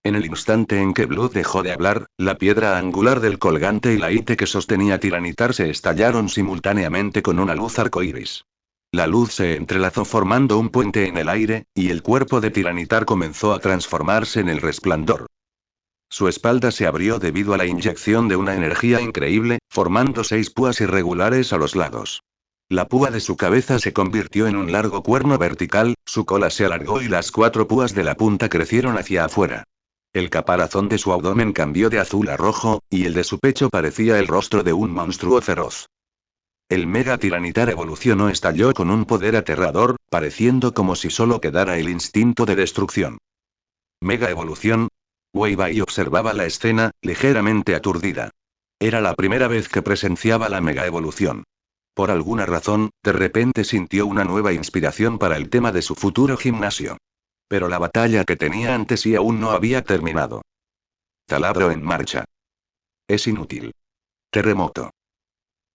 En el instante en que Blue dejó de hablar, la piedra angular del colgante y la íte que sostenía Tiranitar se estallaron simultáneamente con una luz arcoíris. La luz se entrelazó formando un puente en el aire, y el cuerpo de Tiranitar comenzó a transformarse en el resplandor. Su espalda se abrió debido a la inyección de una energía increíble, formando 6 púas irregulares a los lados. La púa de su cabeza se convirtió en un largo cuerno vertical, su cola se alargó y las 4 púas de la punta crecieron hacia afuera. El caparazón de su abdomen cambió de azul a rojo, y el de su pecho parecía el rostro de un monstruo feroz. El Mega Tiranitar evolucionó estalló con un poder aterrador, pareciendo como si solo quedara el instinto de destrucción. Mega evolución. Weibai observaba la escena, ligeramente aturdida. Era la primera vez que presenciaba la mega evolución. Por alguna razón, de repente sintió una nueva inspiración para el tema de su futuro gimnasio. Pero la batalla que tenía ante sí aún no había terminado. Taladro en marcha. Es inútil. Terremoto.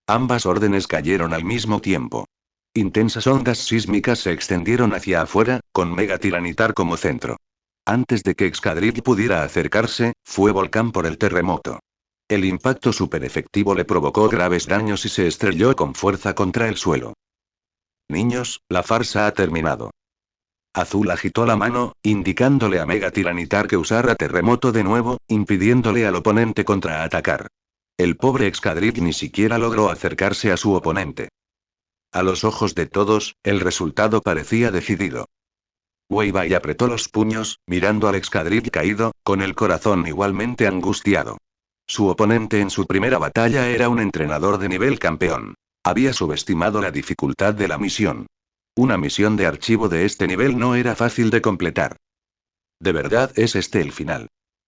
Ambas órdenes cayeron al mismo tiempo. Intensas ondas sísmicas se extendieron hacia afuera, con Mega Tiranitar como centro. Antes de que Excadrill pudiera acercarse, fue volcán por el terremoto. El impacto super efectivo le provocó graves daños y se estrelló con fuerza contra el suelo. Niños, la farsa ha terminado. Azul agitó la mano, indicándole a Mega Tiranitar que usara terremoto de nuevo, impidiéndole al oponente contraatacar. El pobre Excadrill ni siquiera logró acercarse a su oponente. A los ojos de todos, el resultado parecía decidido. Weibai apretó los puños, mirando al Excadrill caído, con el corazón igualmente angustiado. Su oponente en su primera batalla era un entrenador de nivel campeón. Había subestimado la dificultad de la misión. Una misión de archivo de este nivel no era fácil de completar. ¿De verdad es este el final?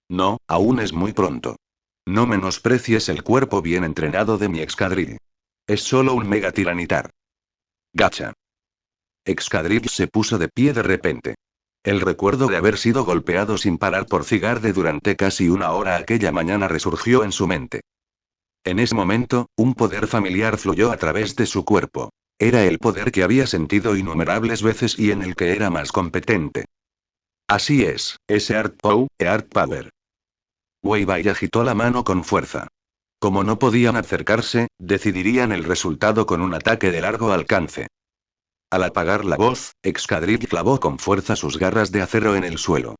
No, aún es muy pronto. No menosprecies el cuerpo bien entrenado de mi Excadrill. Es solo un Mega Tiranitar. Gacha. Excadrill se puso de pie de repente. El recuerdo de haber sido golpeado sin parar por Cigarde durante casi una hora aquella mañana resurgió en su mente. En ese momento, un poder familiar fluyó a través de su cuerpo. Era el poder que había sentido innumerables veces y en el que era más competente. Así es, ese Art Power. Weibai agitó la mano con fuerza. Como no podían acercarse, decidirían el resultado con un ataque de largo alcance. Al apagar la voz, Excadrill clavó con fuerza sus garras de acero en el suelo.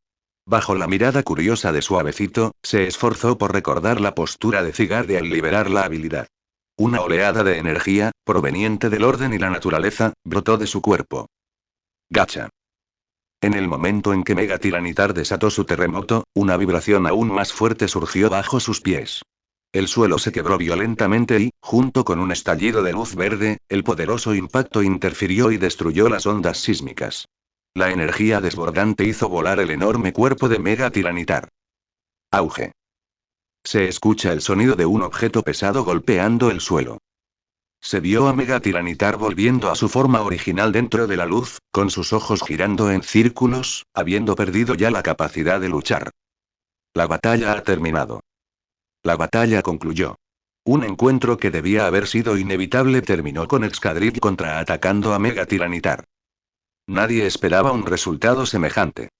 Bajo la mirada curiosa de Suavecito, se esforzó por recordar la postura de Zygarde al liberar la habilidad. Una oleada de energía, proveniente del orden y la naturaleza, brotó de su cuerpo. Gacha. En el momento en que Mega Tiranitar desató su terremoto, una vibración aún más fuerte surgió bajo sus pies. El suelo se quebró violentamente y, junto con un estallido de luz verde, el poderoso impacto interfirió y destruyó las ondas sísmicas. La energía desbordante hizo volar el enorme cuerpo de Mega Tiranitar. Auge. Se escucha el sonido de un objeto pesado golpeando el suelo. Se vio a Mega Tiranitar volviendo a su forma original dentro de la luz, con sus ojos girando en círculos, habiendo perdido ya la capacidad de luchar. La batalla ha terminado. La batalla concluyó. Un encuentro que debía haber sido inevitable terminó con Excadrill contraatacando a Mega Tiranitar. Nadie esperaba un resultado semejante.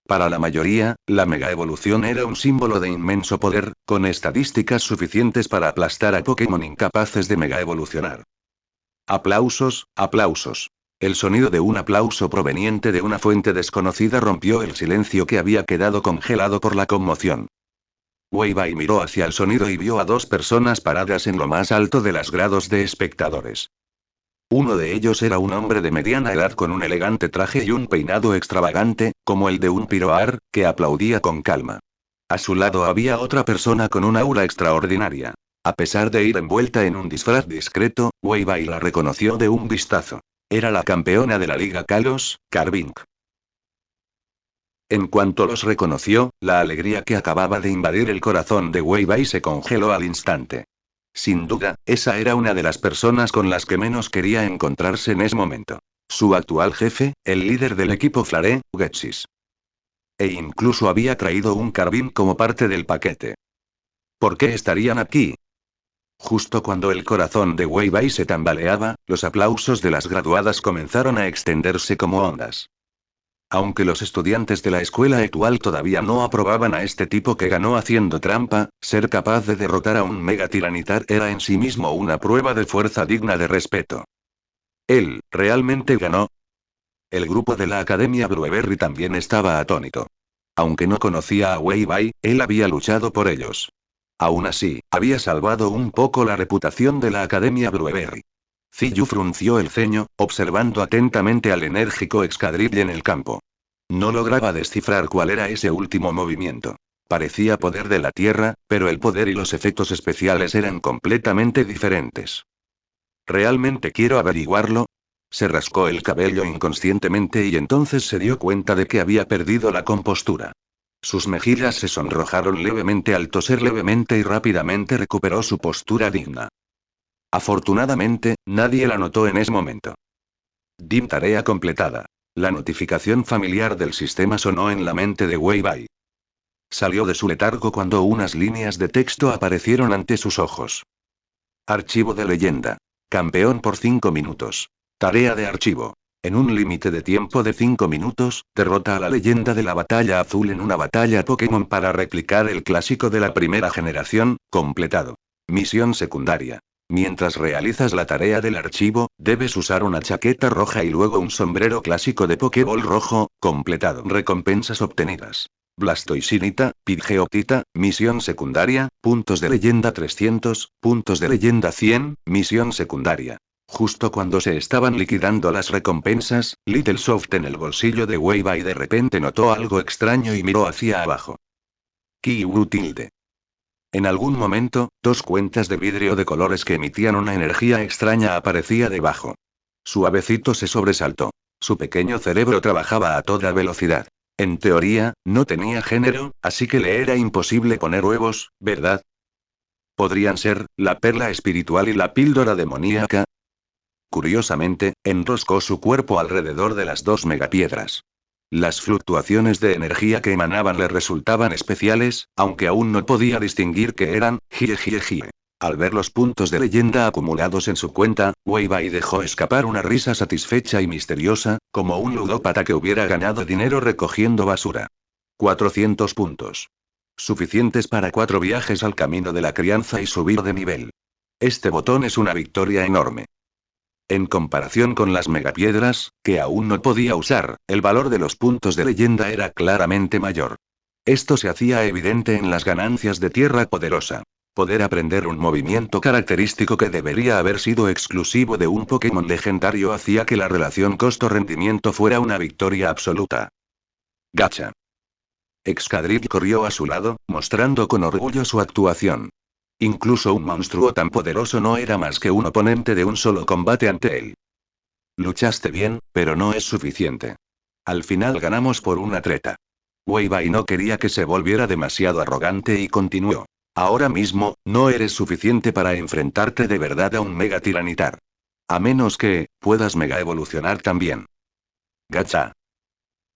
Para la mayoría, la mega evolución era un símbolo de inmenso poder, con estadísticas suficientes para aplastar a Pokémon incapaces de mega evolucionar. Aplausos, aplausos. El sonido de un aplauso proveniente de una fuente desconocida rompió el silencio que había quedado congelado por la conmoción. Weibai miró hacia el sonido y vio a dos personas paradas en lo más alto de los grados de espectadores. Uno de ellos era un hombre de mediana edad con un elegante traje y un peinado extravagante, como el de un piroar, que aplaudía con calma. A su lado había otra persona con un aura extraordinaria. A pesar de ir envuelta en un disfraz discreto, Weibai la reconoció de un vistazo. Era la campeona de la Liga Kalos, Carvink. En cuanto los reconoció, la alegría que acababa de invadir el corazón de Weibai se congeló al instante. Sin duda, esa era una de las personas con las que menos quería encontrarse en ese momento. Su actual jefe, el líder del equipo Flare, Getsis. E incluso había traído un carbín como parte del paquete. ¿Por qué estarían aquí? Justo cuando el corazón de Weibai se tambaleaba, los aplausos de las graduadas comenzaron a extenderse como ondas. Aunque los estudiantes de la escuela actual todavía no aprobaban a este tipo que ganó haciendo trampa, ser capaz de derrotar a un Mega Tiranitar era en sí mismo una prueba de fuerza digna de respeto. ¿Él, realmente ganó? El grupo de la Academia Blueberry también estaba atónito. Aunque no conocía a Weibai, él había luchado por ellos. Aún así, había salvado un poco la reputación de la Academia Blueberry. Ziyu frunció el ceño, observando atentamente al enérgico Excadrill en el campo. No lograba descifrar cuál era ese último movimiento. Parecía poder de la Tierra, pero el poder y los efectos especiales eran completamente diferentes. ¿Realmente quiero averiguarlo? Se rascó el cabello inconscientemente y entonces se dio cuenta de que había perdido la compostura. Sus mejillas se sonrojaron levemente al toser levemente y rápidamente recuperó su postura digna. Afortunadamente, nadie la notó en ese momento. Dim tarea completada. La notificación familiar del sistema sonó en la mente de Weibai. Salió de su letargo cuando unas líneas de texto aparecieron ante sus ojos. Archivo de leyenda. Campeón por 5 minutos. Tarea de archivo. En un límite de tiempo de 5 minutos, derrota a la leyenda de la batalla azul en una batalla Pokémon para replicar el clásico de la primera generación, completado. Misión secundaria. Mientras realizas la tarea del archivo, debes usar una chaqueta roja y luego un sombrero clásico de Pokéball rojo, completado. Recompensas obtenidas. Blastoisinita, Pidgeotita, misión secundaria, puntos de leyenda 300, puntos de leyenda 100, misión secundaria. Justo cuando se estaban liquidando las recompensas, Little Soft en el bolsillo de Weibai de repente notó algo extraño y miró hacia abajo. Kiwu tilde. En algún momento, dos cuentas de vidrio de colores que emitían una energía extraña aparecía debajo. Suavecito se sobresaltó. Su pequeño cerebro trabajaba a toda velocidad. En teoría, no tenía género, así que le era imposible poner huevos, ¿verdad? ¿Podrían ser la perla espiritual y la píldora demoníaca? Curiosamente, enroscó su cuerpo alrededor de las dos megapiedras. Las fluctuaciones de energía que emanaban le resultaban especiales, aunque aún no podía distinguir qué eran. Jie. Al ver los puntos de leyenda acumulados en su cuenta, Weibai dejó escapar una risa satisfecha y misteriosa, como un ludópata que hubiera ganado dinero recogiendo basura. 400 puntos. Suficientes para 4 viajes al camino de la crianza y subir de nivel. Este botón es una victoria enorme. En comparación con las megapiedras, que aún no podía usar, el valor de los puntos de leyenda era claramente mayor. Esto se hacía evidente en las ganancias de Tierra Poderosa. Poder aprender un movimiento característico que debería haber sido exclusivo de un Pokémon legendario hacía que la relación costo-rendimiento fuera una victoria absoluta. Gacha. Excadrill corrió a su lado, mostrando con orgullo su actuación. Incluso un monstruo tan poderoso no era más que un oponente de un solo combate ante él. Luchaste bien, pero no es suficiente. Al final ganamos por una treta. Weibai no quería que se volviera demasiado arrogante y continuó. Ahora mismo, no eres suficiente para enfrentarte de verdad a un Mega Tiranitar. A menos que, puedas Mega evolucionar también. Gacha.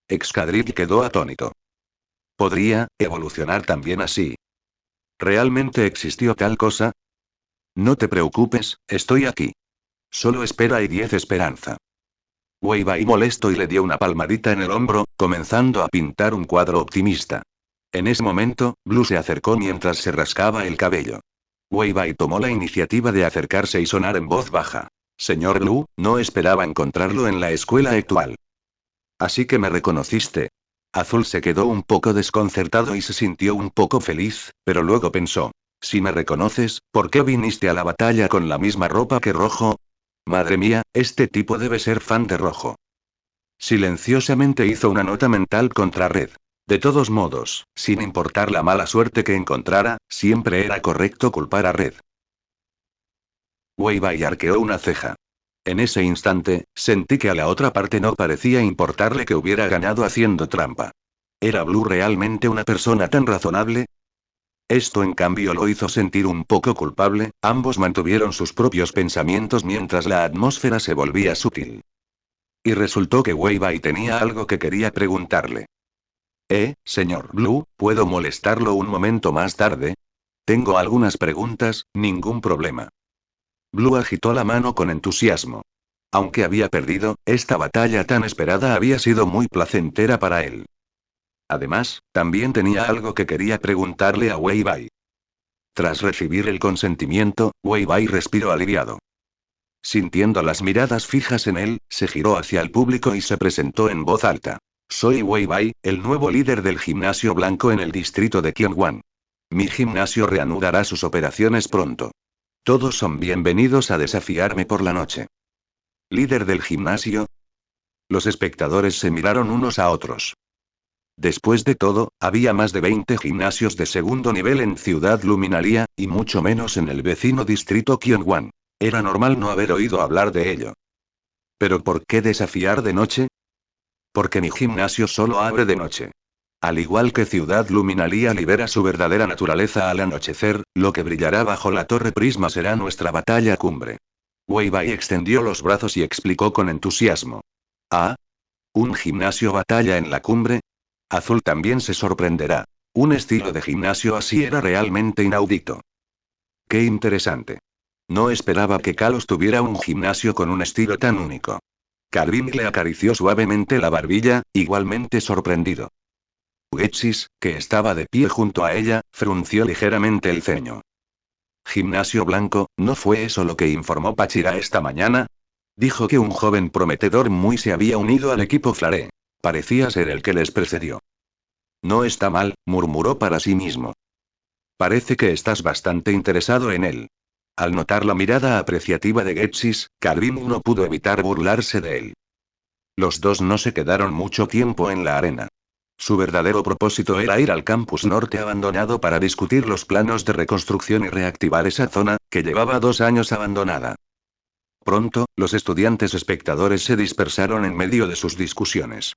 Excadrill quedó atónito. ¿Podría evolucionar también así? ¿Realmente existió tal cosa? No te preocupes, estoy aquí. Solo espera y 10 esperanza. Weibai molesto y le dio una palmadita en el hombro, comenzando a pintar un cuadro optimista. En ese momento, Blue se acercó mientras se rascaba el cabello. Weibai tomó la iniciativa de acercarse y sonar en voz baja. Señor Blue, no esperaba encontrarlo en la escuela actual. Así que me reconociste. Azul se quedó un poco desconcertado y se sintió un poco feliz, pero luego pensó. Si me reconoces, ¿por qué viniste a la batalla con la misma ropa que Rojo? Madre mía, este tipo debe ser fan de Rojo. Silenciosamente hizo una nota mental contra Red. De todos modos, sin importar la mala suerte que encontrara, siempre era correcto culpar a Red. Weibai arqueó una ceja. En ese instante, sentí que a la otra parte no parecía importarle que hubiera ganado haciendo trampa. ¿Era Blue realmente una persona tan razonable? Esto en cambio lo hizo sentir un poco culpable, ambos mantuvieron sus propios pensamientos mientras la atmósfera se volvía sutil. Y resultó que Weibai tenía algo que quería preguntarle. Señor Blue, ¿puedo molestarlo un momento más tarde? Tengo algunas preguntas, ningún problema. Blue agitó la mano con entusiasmo. Aunque había perdido, esta batalla tan esperada había sido muy placentera para él. Además, también tenía algo que quería preguntarle a Weibai. Tras recibir el consentimiento, Weibai respiró aliviado. Sintiendo las miradas fijas en él, se giró hacia el público y se presentó en voz alta. Soy Weibai, el nuevo líder del gimnasio blanco en el distrito de Qianwan. Mi gimnasio reanudará sus operaciones pronto. Todos son bienvenidos a desafiarme por la noche. ¿Líder del gimnasio? Los espectadores se miraron unos a otros. Después de todo, había más de 20 gimnasios de segundo nivel en Ciudad Luminaria, y mucho menos en el vecino distrito Qianwan. Era normal no haber oído hablar de ello. ¿Pero por qué desafiar de noche? Porque mi gimnasio solo abre de noche. Al igual que Ciudad Luminaria libera su verdadera naturaleza al anochecer, lo que brillará bajo la Torre Prisma será nuestra batalla cumbre. Weibai extendió los brazos y explicó con entusiasmo. ¿Ah? ¿Un gimnasio batalla en la cumbre? Azul también se sorprenderá. Un estilo de gimnasio así era realmente inaudito. Qué interesante. No esperaba que Kalos tuviera un gimnasio con un estilo tan único. Carvin le acarició suavemente la barbilla, igualmente sorprendido. Getsis, que estaba de pie junto a ella, frunció ligeramente el ceño. Gimnasio blanco, ¿no fue eso lo que informó Pachira esta mañana? Dijo que un joven prometedor muy se había unido al equipo Flare. Parecía ser el que les precedió. No está mal, murmuró para sí mismo. Parece que estás bastante interesado en él. Al notar la mirada apreciativa de Getsis, Carvin no pudo evitar burlarse de él. Los dos no se quedaron mucho tiempo en la arena. Su verdadero propósito era ir al campus norte abandonado para discutir los planos de reconstrucción y reactivar esa zona, que llevaba 2 años abandonada. Pronto, los estudiantes espectadores se dispersaron en medio de sus discusiones.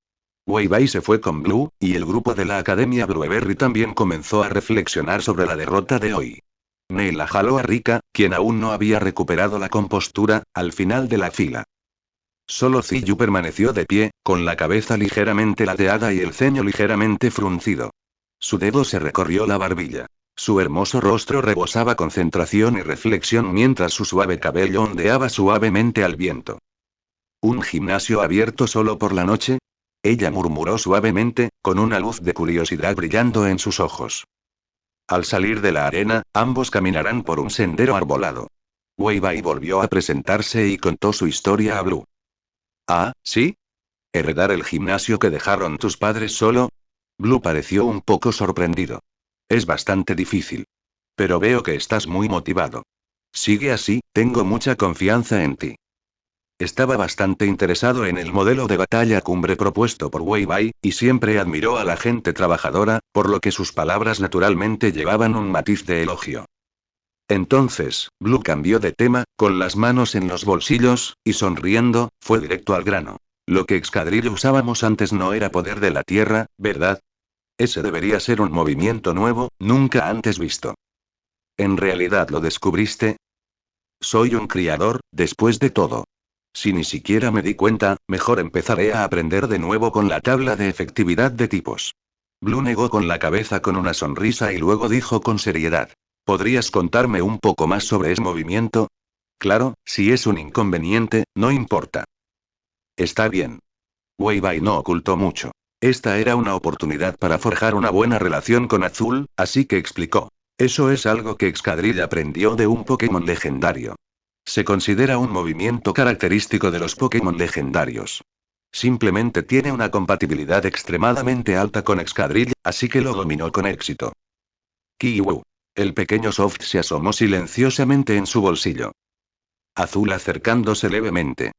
Weibai se fue con Blue, y el grupo de la Academia Blueberry también comenzó a reflexionar sobre la derrota de hoy. Neila jaló a Rika, quien aún no había recuperado la compostura, al final de la fila. Solo Ziyu permaneció de pie, con la cabeza ligeramente ladeada y el ceño ligeramente fruncido. Su dedo se recorrió la barbilla. Su hermoso rostro rebosaba concentración y reflexión mientras su suave cabello ondeaba suavemente al viento. ¿Un gimnasio abierto solo por la noche? Ella murmuró suavemente, con una luz de curiosidad brillando en sus ojos. Al salir de la arena, ambos caminarán por un sendero arbolado. Weibai volvió a presentarse y contó su historia a Blue. Ah, ¿sí? ¿Heredar el gimnasio que dejaron tus padres solo? Blue pareció un poco sorprendido. Es bastante difícil. Pero veo que estás muy motivado. Sigue así, tengo mucha confianza en ti. Estaba bastante interesado en el modelo de batalla cumbre propuesto por Wei Bai, y siempre admiró a la gente trabajadora, por lo que sus palabras naturalmente llevaban un matiz de elogio. Entonces, Blue cambió de tema, con las manos en los bolsillos, y sonriendo, fue directo al grano. Lo que Excadrillo usábamos antes no era poder de la Tierra, ¿verdad? Ese debería ser un movimiento nuevo, nunca antes visto. ¿En realidad lo descubriste? Soy un criador, después de todo. Si ni siquiera me di cuenta, mejor empezaré a aprender de nuevo con la tabla de efectividad de tipos. Blue negó con la cabeza con una sonrisa y luego dijo con seriedad. ¿Podrías contarme un poco más sobre ese movimiento? Claro, si es un inconveniente, no importa. Está bien. Wei Bai no ocultó mucho. Esta era una oportunidad para forjar una buena relación con Azul, así que explicó. Eso es algo que Excadrill aprendió de un Pokémon legendario. Se considera un movimiento característico de los Pokémon legendarios. Simplemente tiene una compatibilidad extremadamente alta con Excadrill, así que lo dominó con éxito. Kiwu. El pequeño Soft se asomó silenciosamente en su bolsillo. Azul acercándose levemente.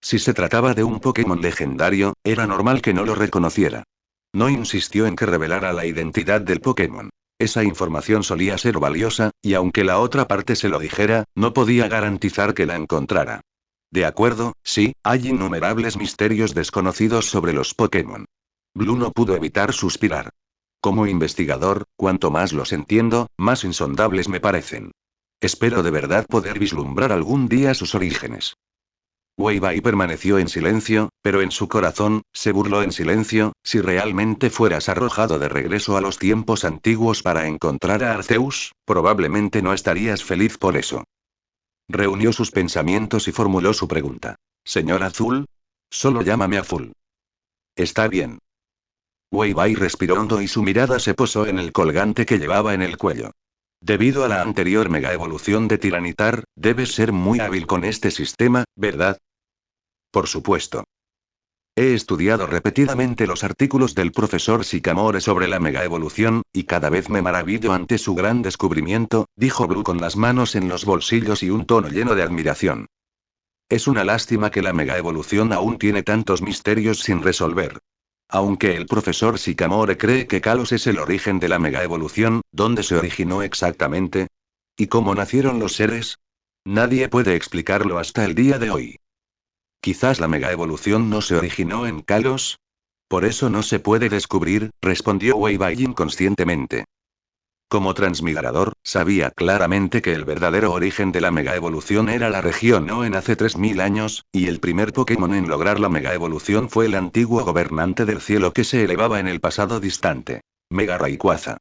Si se trataba de un Pokémon legendario, era normal que no lo reconociera. No insistió en que revelara la identidad del Pokémon. Esa información solía ser valiosa, y aunque la otra parte se lo dijera, no podía garantizar que la encontrara. De acuerdo, sí, hay innumerables misterios desconocidos sobre los Pokémon. Blue no pudo evitar suspirar. Como investigador, cuanto más los entiendo, más insondables me parecen. Espero de verdad poder vislumbrar algún día sus orígenes. Wei Bai permaneció en silencio, pero en su corazón, se burló en silencio. Si realmente fueras arrojado de regreso a los tiempos antiguos para encontrar a Arceus, probablemente no estarías feliz por eso. Reunió sus pensamientos y formuló su pregunta. ¿Señor Azul? Solo llámame Azul. Está bien. Wei Bai respiró hondo y su mirada se posó en el colgante que llevaba en el cuello. Debido a la anterior mega evolución de Tiranitar, debes ser muy hábil con este sistema, ¿verdad? Por supuesto. He estudiado repetidamente los artículos del profesor Sycamore sobre la mega evolución, y cada vez me maravillo ante su gran descubrimiento, dijo Blue con las manos en los bolsillos y un tono lleno de admiración. Es una lástima que la mega evolución aún tiene tantos misterios sin resolver. Aunque el profesor Sycamore cree que Kalos es el origen de la mega evolución, ¿dónde se originó exactamente? ¿Y cómo nacieron los seres? Nadie puede explicarlo hasta el día de hoy. Quizás la mega evolución no se originó en Kalos. Por eso no se puede descubrir, respondió Wei Bai inconscientemente. Como transmigrador, sabía claramente que el verdadero origen de la mega evolución era la región Oen hace 3000 años, y el primer Pokémon en lograr la mega evolución fue el antiguo gobernante del cielo que se elevaba en el pasado distante. Mega Rayquaza.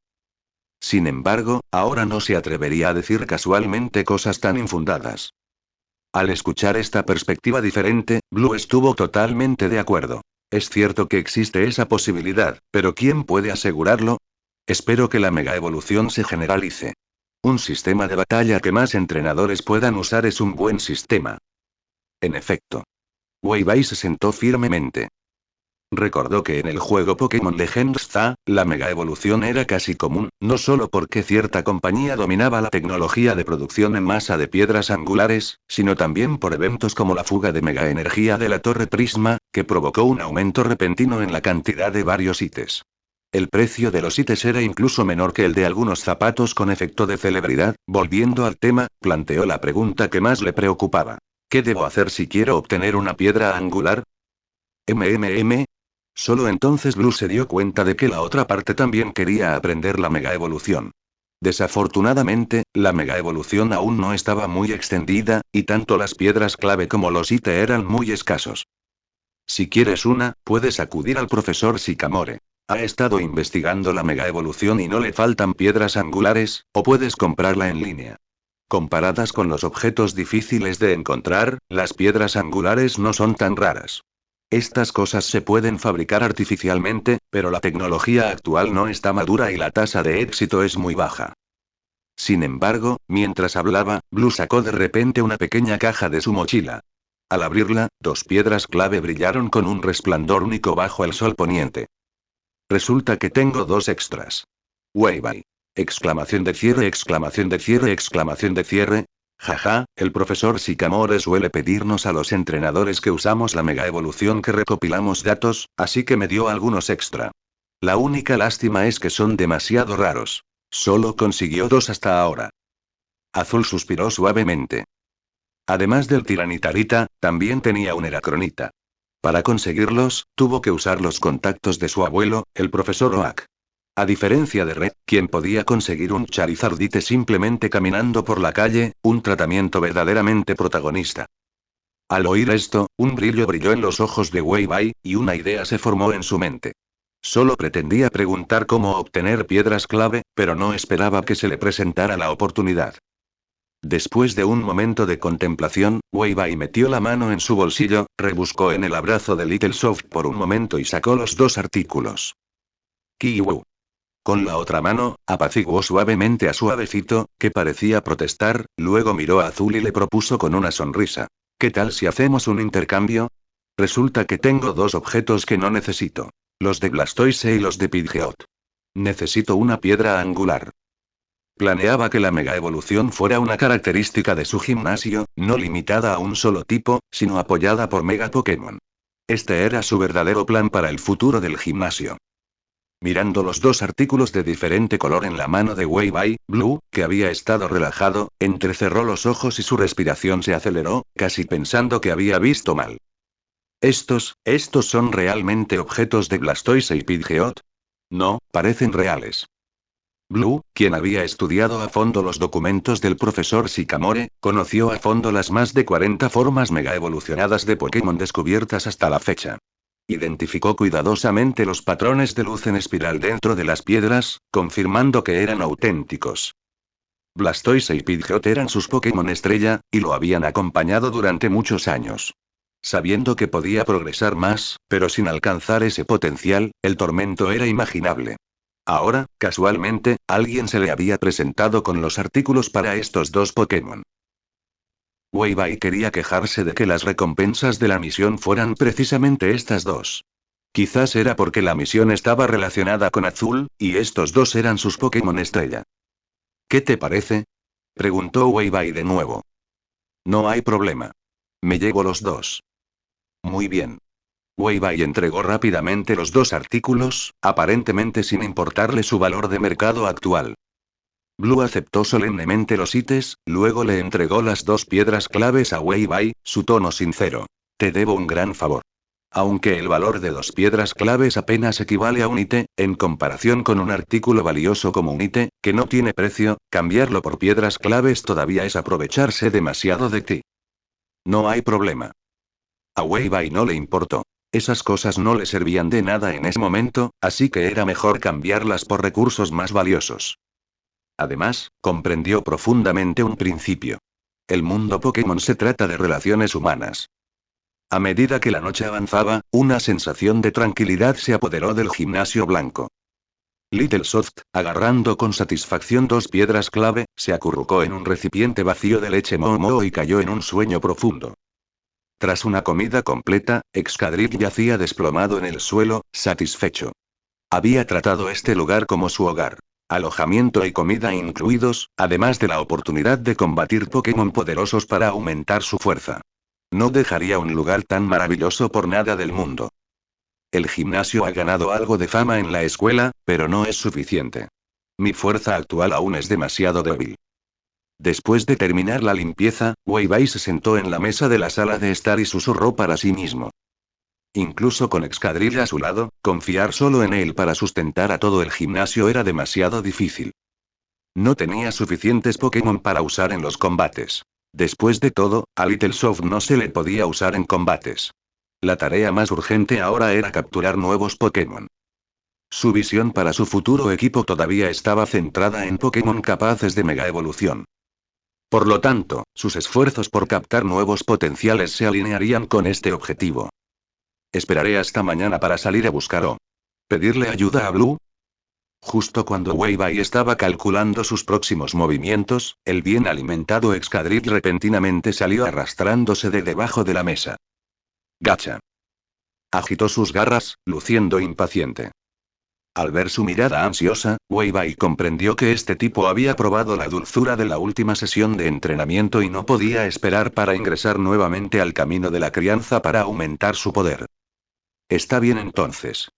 Sin embargo, ahora no se atrevería a decir casualmente cosas tan infundadas. Al escuchar esta perspectiva diferente, Blue estuvo totalmente de acuerdo. Es cierto que existe esa posibilidad, pero ¿quién puede asegurarlo? Espero que la mega evolución se generalice. Un sistema de batalla que más entrenadores puedan usar es un buen sistema. En efecto. Wei Bai se sentó firmemente. Recordó que en el juego Pokémon Legends Z, la mega evolución era casi común, no solo porque cierta compañía dominaba la tecnología de producción en masa de piedras angulares, sino también por eventos como la fuga de mega energía de la Torre Prisma, que provocó un aumento repentino en la cantidad de varios ítems. El precio de los ítems era incluso menor que el de algunos zapatos con efecto de celebridad. Volviendo al tema, planteó la pregunta que más le preocupaba. ¿Qué debo hacer si quiero obtener una piedra angular? MMM. Solo entonces Blue se dio cuenta de que la otra parte también quería aprender la mega evolución. Desafortunadamente, la mega evolución aún no estaba muy extendida, y tanto las piedras clave como los ítems eran muy escasos. Si quieres una, puedes acudir al profesor Sycamore. Ha estado investigando la mega evolución y no le faltan piedras angulares, o puedes comprarla en línea. Comparadas con los objetos difíciles de encontrar, las piedras angulares no son tan raras. Estas cosas se pueden fabricar artificialmente, pero la tecnología actual no está madura y la tasa de éxito es muy baja. Sin embargo, mientras hablaba, Blue sacó de repente una pequeña caja de su mochila. Al abrirla, dos piedras clave brillaron con un resplandor único bajo el sol poniente. Resulta que tengo dos extras. Weibai. Exclamación de cierre, exclamación de cierre, exclamación de cierre. Jaja, el profesor Sycamore suele pedirnos a los entrenadores que usamos la mega evolución que recopilamos datos, así que me dio algunos extra. La única lástima es que son demasiado raros. Solo consiguió dos hasta ahora. Azul suspiró suavemente. Además del tiranitarita, también tenía un heracronita. Para conseguirlos, tuvo que usar los contactos de su abuelo, el profesor Oak. A diferencia de Red, quien podía conseguir un Charizardite simplemente caminando por la calle, un tratamiento verdaderamente protagonista. Al oír esto, un brillo brilló en los ojos de Weibai, y una idea se formó en su mente. Solo pretendía preguntar cómo obtener piedras clave, pero no esperaba que se le presentara la oportunidad. Después de un momento de contemplación, Weibai metió la mano en su bolsillo, rebuscó en el abrazo de Little Soft por un momento y sacó los dos artículos. Kiwu. Con la otra mano, apaciguó suavemente a Suavecito, que parecía protestar, luego miró a Azul y le propuso con una sonrisa. ¿Qué tal si hacemos un intercambio? Resulta que tengo dos objetos que no necesito. Los de Blastoise y los de Pidgeot. Necesito una piedra angular. Planeaba que la mega evolución fuera una característica de su gimnasio, no limitada a un solo tipo, sino apoyada por mega Pokémon. Este era su verdadero plan para el futuro del gimnasio. Mirando los dos artículos de diferente color en la mano de Weibai, Blue, que había estado relajado, entrecerró los ojos y su respiración se aceleró, casi pensando que había visto mal. ¿Estos son realmente objetos de Blastoise y Pidgeot? No, parecen reales. Blue, quien había estudiado a fondo los documentos del profesor Sycamore, conoció a fondo las más de 40 formas mega evolucionadas de Pokémon descubiertas hasta la fecha. Identificó cuidadosamente los patrones de luz en espiral dentro de las piedras, confirmando que eran auténticos. Blastoise y Pidgeot eran sus Pokémon estrella, y lo habían acompañado durante muchos años. Sabiendo que podía progresar más, pero sin alcanzar ese potencial, el tormento era imaginable. Ahora, casualmente, alguien se le había presentado con los artículos para estos dos Pokémon. Weibai quería quejarse de que las recompensas de la misión fueran precisamente estas dos. Quizás era porque la misión estaba relacionada con Azul, y estos dos eran sus Pokémon estrella. ¿Qué te parece? Preguntó Weibai de nuevo. No hay problema. Me llevo los dos. Muy bien. Weibai entregó rápidamente los dos artículos, aparentemente sin importarle su valor de mercado actual. Blue aceptó solemnemente los ítems, luego le entregó las dos piedras claves a Weibai, su tono sincero. Te debo un gran favor. Aunque el valor de dos piedras claves apenas equivale a un ítem, en comparación con un artículo valioso como un ítem, que no tiene precio, cambiarlo por piedras claves todavía es aprovecharse demasiado de ti. No hay problema. A Weibai no le importó. Esas cosas no le servían de nada en ese momento, así que era mejor cambiarlas por recursos más valiosos. Además, comprendió profundamente un principio. El mundo Pokémon se trata de relaciones humanas. A medida que la noche avanzaba, una sensación de tranquilidad se apoderó del gimnasio blanco. Little Soft, agarrando con satisfacción dos piedras clave, se acurrucó en un recipiente vacío de leche Momo y cayó en un sueño profundo. Tras una comida completa, Excadrill yacía desplomado en el suelo, satisfecho. Había tratado este lugar como su hogar. Alojamiento y comida incluidos, además de la oportunidad de combatir Pokémon poderosos para aumentar su fuerza. No dejaría un lugar tan maravilloso por nada del mundo. El gimnasio ha ganado algo de fama en la escuela, pero no es suficiente. Mi fuerza actual aún es demasiado débil. Después de terminar la limpieza, Weibai se sentó en la mesa de la sala de estar y susurró para sí mismo. Incluso con Excadrill a su lado, confiar solo en él para sustentar a todo el gimnasio era demasiado difícil. No tenía suficientes Pokémon para usar en los combates. Después de todo, a Little Soft no se le podía usar en combates. La tarea más urgente ahora era capturar nuevos Pokémon. Su visión para su futuro equipo todavía estaba centrada en Pokémon capaces de mega evolución. Por lo tanto, sus esfuerzos por captar nuevos potenciales se alinearían con este objetivo. Esperaré hasta mañana para salir a buscar o pedirle ayuda a Blue. Justo cuando Weibai estaba calculando sus próximos movimientos, el bien alimentado Excadrill repentinamente salió arrastrándose de debajo de la mesa. Gacha. Agitó sus garras, luciendo impaciente. Al ver su mirada ansiosa, Wei Bai comprendió que este tipo había probado la dulzura de la última sesión de entrenamiento y no podía esperar para ingresar nuevamente al camino de la crianza para aumentar su poder. Está bien entonces.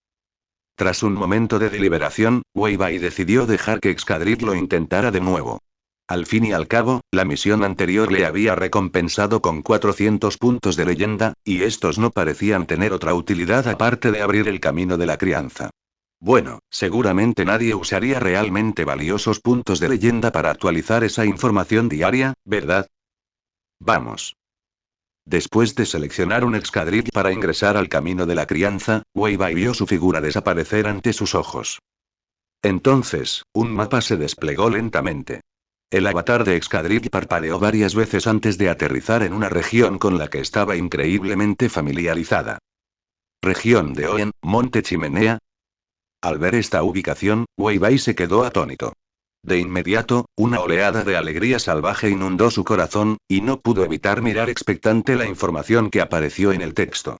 Tras un momento de deliberación, Wei Bai decidió dejar que Excadrill lo intentara de nuevo. Al fin y al cabo, la misión anterior le había recompensado con 400 puntos de leyenda, y estos no parecían tener otra utilidad aparte de abrir el camino de la crianza. Bueno, seguramente nadie usaría realmente valiosos puntos de leyenda para actualizar esa información diaria, ¿verdad? Vamos. Después de seleccionar un escadril para ingresar al camino de la crianza, Wei Bai vio su figura desaparecer ante sus ojos. Entonces, un mapa se desplegó lentamente. El avatar de Excadrill parpadeó varias veces antes de aterrizar en una región con la que estaba increíblemente familiarizada. Región de Oen, Monte Chimenea. Al ver esta ubicación, Wei Bai se quedó atónito. De inmediato, una oleada de alegría salvaje inundó su corazón, y no pudo evitar mirar expectante la información que apareció en el texto.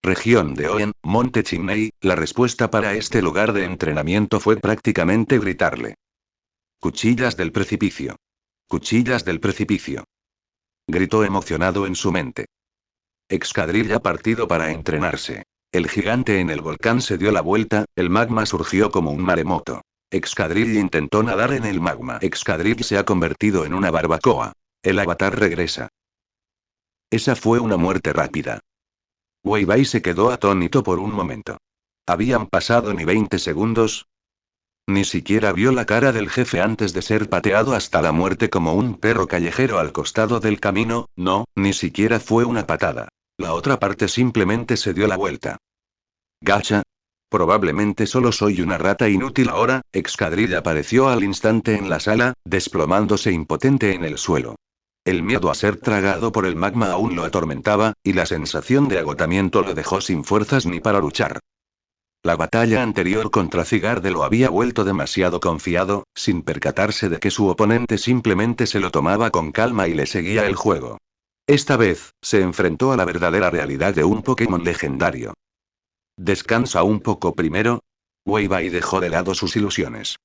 Región de Oen, Monte Chimney, la respuesta para este lugar de entrenamiento fue prácticamente gritarle. Cuchillas del precipicio. Cuchillas del precipicio. Gritó emocionado en su mente. Excadrill ha partido para entrenarse. El gigante en el volcán se dio la vuelta, el magma surgió como un maremoto. Excadrill intentó nadar en el magma. Excadrill se ha convertido en una barbacoa. El avatar regresa. Esa fue una muerte rápida. Wei Bai se quedó atónito por un momento. ¿Habían pasado ni 20 segundos? Ni siquiera vio la cara del jefe antes de ser pateado hasta la muerte como un perro callejero al costado del camino, no, ni siquiera fue una patada. La otra parte simplemente se dio la vuelta. Gacha. Probablemente solo soy una rata inútil ahora. Excadrill apareció al instante en la sala, desplomándose impotente en el suelo. El miedo a ser tragado por el magma aún lo atormentaba, y la sensación de agotamiento lo dejó sin fuerzas ni para luchar. La batalla anterior contra Cigarde lo había vuelto demasiado confiado, sin percatarse de que su oponente simplemente se lo tomaba con calma y le seguía el juego. Esta vez, se enfrentó a la verdadera realidad de un Pokémon legendario. Descansa un poco primero. Wei Bai dejó de lado sus ilusiones.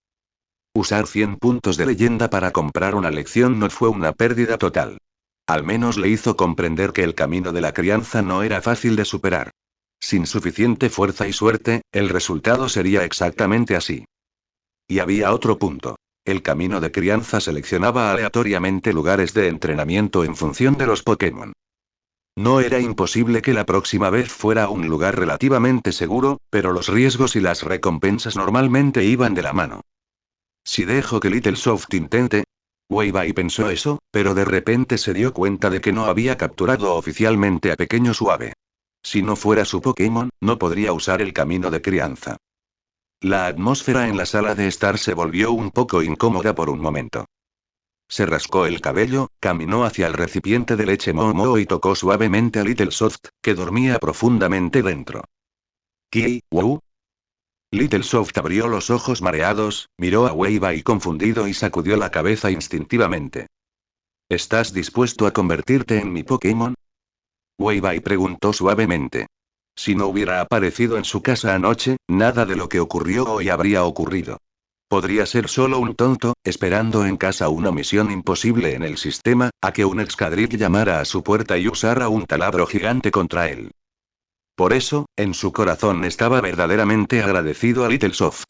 Usar 100 puntos de leyenda para comprar una lección no fue una pérdida total. Al menos le hizo comprender que el camino de la crianza no era fácil de superar. Sin suficiente fuerza y suerte, el resultado sería exactamente así. Y había otro punto. El camino de crianza seleccionaba aleatoriamente lugares de entrenamiento en función de los Pokémon. No era imposible que la próxima vez fuera un lugar relativamente seguro, pero los riesgos y las recompensas normalmente iban de la mano. Si dejo que Little Soft intente... Wei Bai pensó eso, pero de repente se dio cuenta de que no había capturado oficialmente a Pequeño Suave. Si no fuera su Pokémon, no podría usar el camino de crianza. La atmósfera en la sala de estar se volvió un poco incómoda por un momento. Se rascó el cabello, caminó hacia el recipiente de leche Momo y tocó suavemente a Little Soft, que dormía profundamente dentro. ¿Ki, Wu? Little Soft abrió los ojos mareados, miró a Wei Bai confundido y sacudió la cabeza instintivamente. ¿Estás dispuesto a convertirte en mi Pokémon? Wei Bai preguntó suavemente. Si no hubiera aparecido en su casa anoche, nada de lo que ocurrió hoy habría ocurrido. Podría ser solo un tonto, esperando en casa una misión imposible en el sistema, a que un escadril llamara a su puerta y usara un taladro gigante contra él. Por eso, en su corazón estaba verdaderamente agradecido a Little Soft.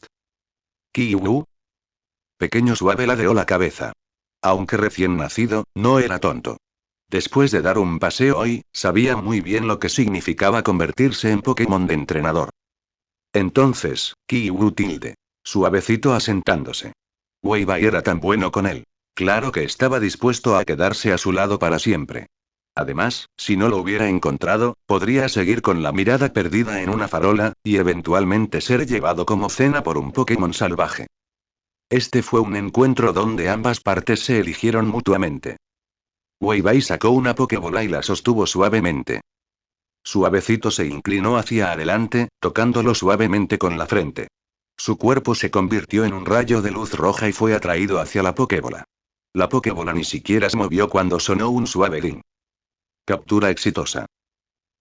¿Kiwu? Pequeño Suave ladeó la cabeza. Aunque recién nacido, no era tonto. Después de dar un paseo hoy, sabía muy bien lo que significaba convertirse en Pokémon de entrenador. Entonces, Kiwu tilde. Suavecito asentándose. Wei Bai era tan bueno con él. Claro que estaba dispuesto a quedarse a su lado para siempre. Además, si no lo hubiera encontrado, podría seguir con la mirada perdida en una farola, y eventualmente ser llevado como cena por un Pokémon salvaje. Este fue un encuentro donde ambas partes se eligieron mutuamente. Wei Bai sacó una Pokébola y la sostuvo suavemente. Suavecito se inclinó hacia adelante, tocándolo suavemente con la frente. Su cuerpo se convirtió en un rayo de luz roja y fue atraído hacia la Pokébola. La Pokébola ni siquiera se movió cuando sonó un suave ding. Captura exitosa.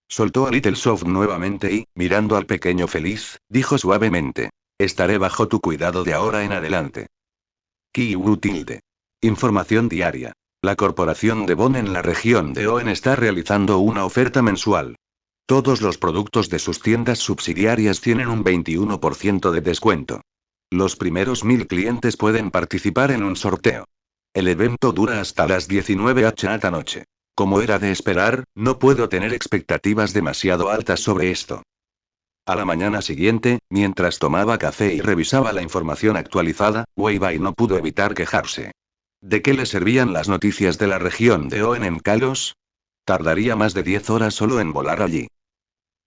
Soltó a Little Soft nuevamente y, mirando al pequeño feliz, dijo suavemente. Estaré bajo tu cuidado de ahora en adelante. Kiwu tilde. Información diaria. La corporación de Bon en la región de Oen está realizando una oferta mensual. Todos los productos de sus tiendas subsidiarias tienen un 21% de descuento. Los primeros 1000 clientes pueden participar en un sorteo. El evento dura hasta las 19h esta noche. Como era de esperar, no puedo tener expectativas demasiado altas sobre esto. A la mañana siguiente, mientras tomaba café y revisaba la información actualizada, Wei Bai no pudo evitar quejarse. ¿De qué le servían las noticias de la región de Oen en Kalos? Tardaría más de 10 horas solo en volar allí.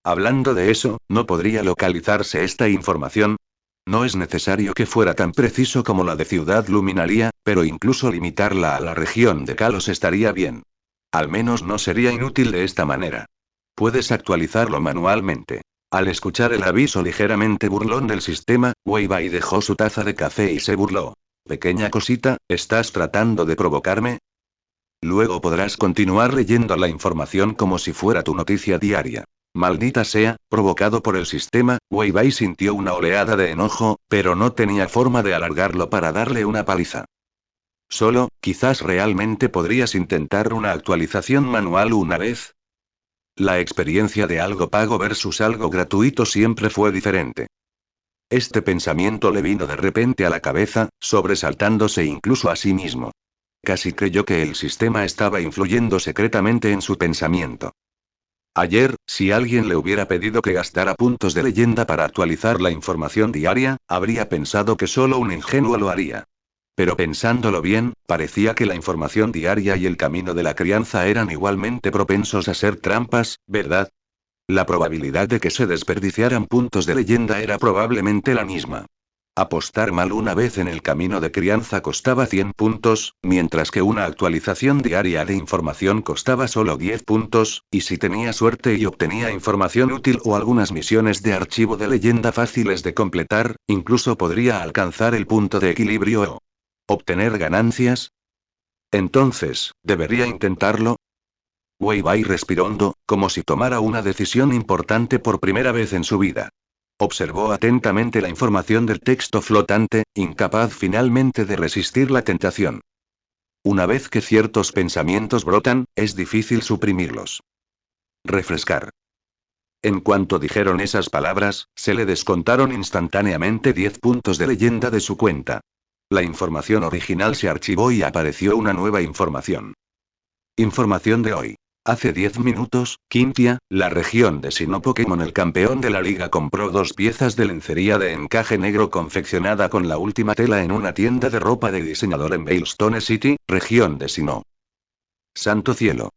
Hablando de eso, ¿no podría localizarse esta información? No es necesario que fuera tan preciso como la de Ciudad Luminaria, pero incluso limitarla a la región de Kalos estaría bien. Al menos no sería inútil de esta manera. Puedes actualizarlo manualmente. Al escuchar el aviso ligeramente burlón del sistema, Wei Bai dejó su taza de café y se burló. Pequeña cosita, ¿estás tratando de provocarme? Luego podrás continuar leyendo la información como si fuera tu noticia diaria. Maldita sea, provocado por el sistema, Wei Bai sintió una oleada de enojo, pero no tenía forma de alargarlo para darle una paliza. Solo, quizás realmente podrías intentar una actualización manual una vez. La experiencia de algo pago versus algo gratuito siempre fue diferente. Este pensamiento le vino de repente a la cabeza, sobresaltándose incluso a sí mismo. Casi creyó que el sistema estaba influyendo secretamente en su pensamiento. Ayer, si alguien le hubiera pedido que gastara puntos de leyenda para actualizar la información diaria, habría pensado que solo un ingenuo lo haría. Pero pensándolo bien, parecía que la información diaria y el camino de la crianza eran igualmente propensos a ser trampas, ¿verdad? La probabilidad de que se desperdiciaran puntos de leyenda era probablemente la misma. Apostar mal una vez en el camino de crianza costaba 100 puntos, mientras que una actualización diaria de información costaba solo 10 puntos, y si tenía suerte y obtenía información útil o algunas misiones de archivo de leyenda fáciles de completar, incluso podría alcanzar el punto de equilibrio o obtener ganancias. Entonces, ¿debería intentarlo? Wei Bai respiró hondo, como si tomara una decisión importante por primera vez en su vida. Observó atentamente la información del texto flotante, incapaz finalmente de resistir la tentación. Una vez que ciertos pensamientos brotan, es difícil suprimirlos. Refrescar. En cuanto dijeron esas palabras, se le descontaron instantáneamente 10 puntos de leyenda de su cuenta. La información original se archivó y apareció una nueva información. Información de hoy. Hace 10 minutos, Quintia, la región de Sinnoh Pokémon, el campeón de la liga, compró 2 piezas de lencería de encaje negro confeccionada con la última tela en una tienda de ropa de diseñador en Veilstone City, región de Sinnoh. Santo cielo.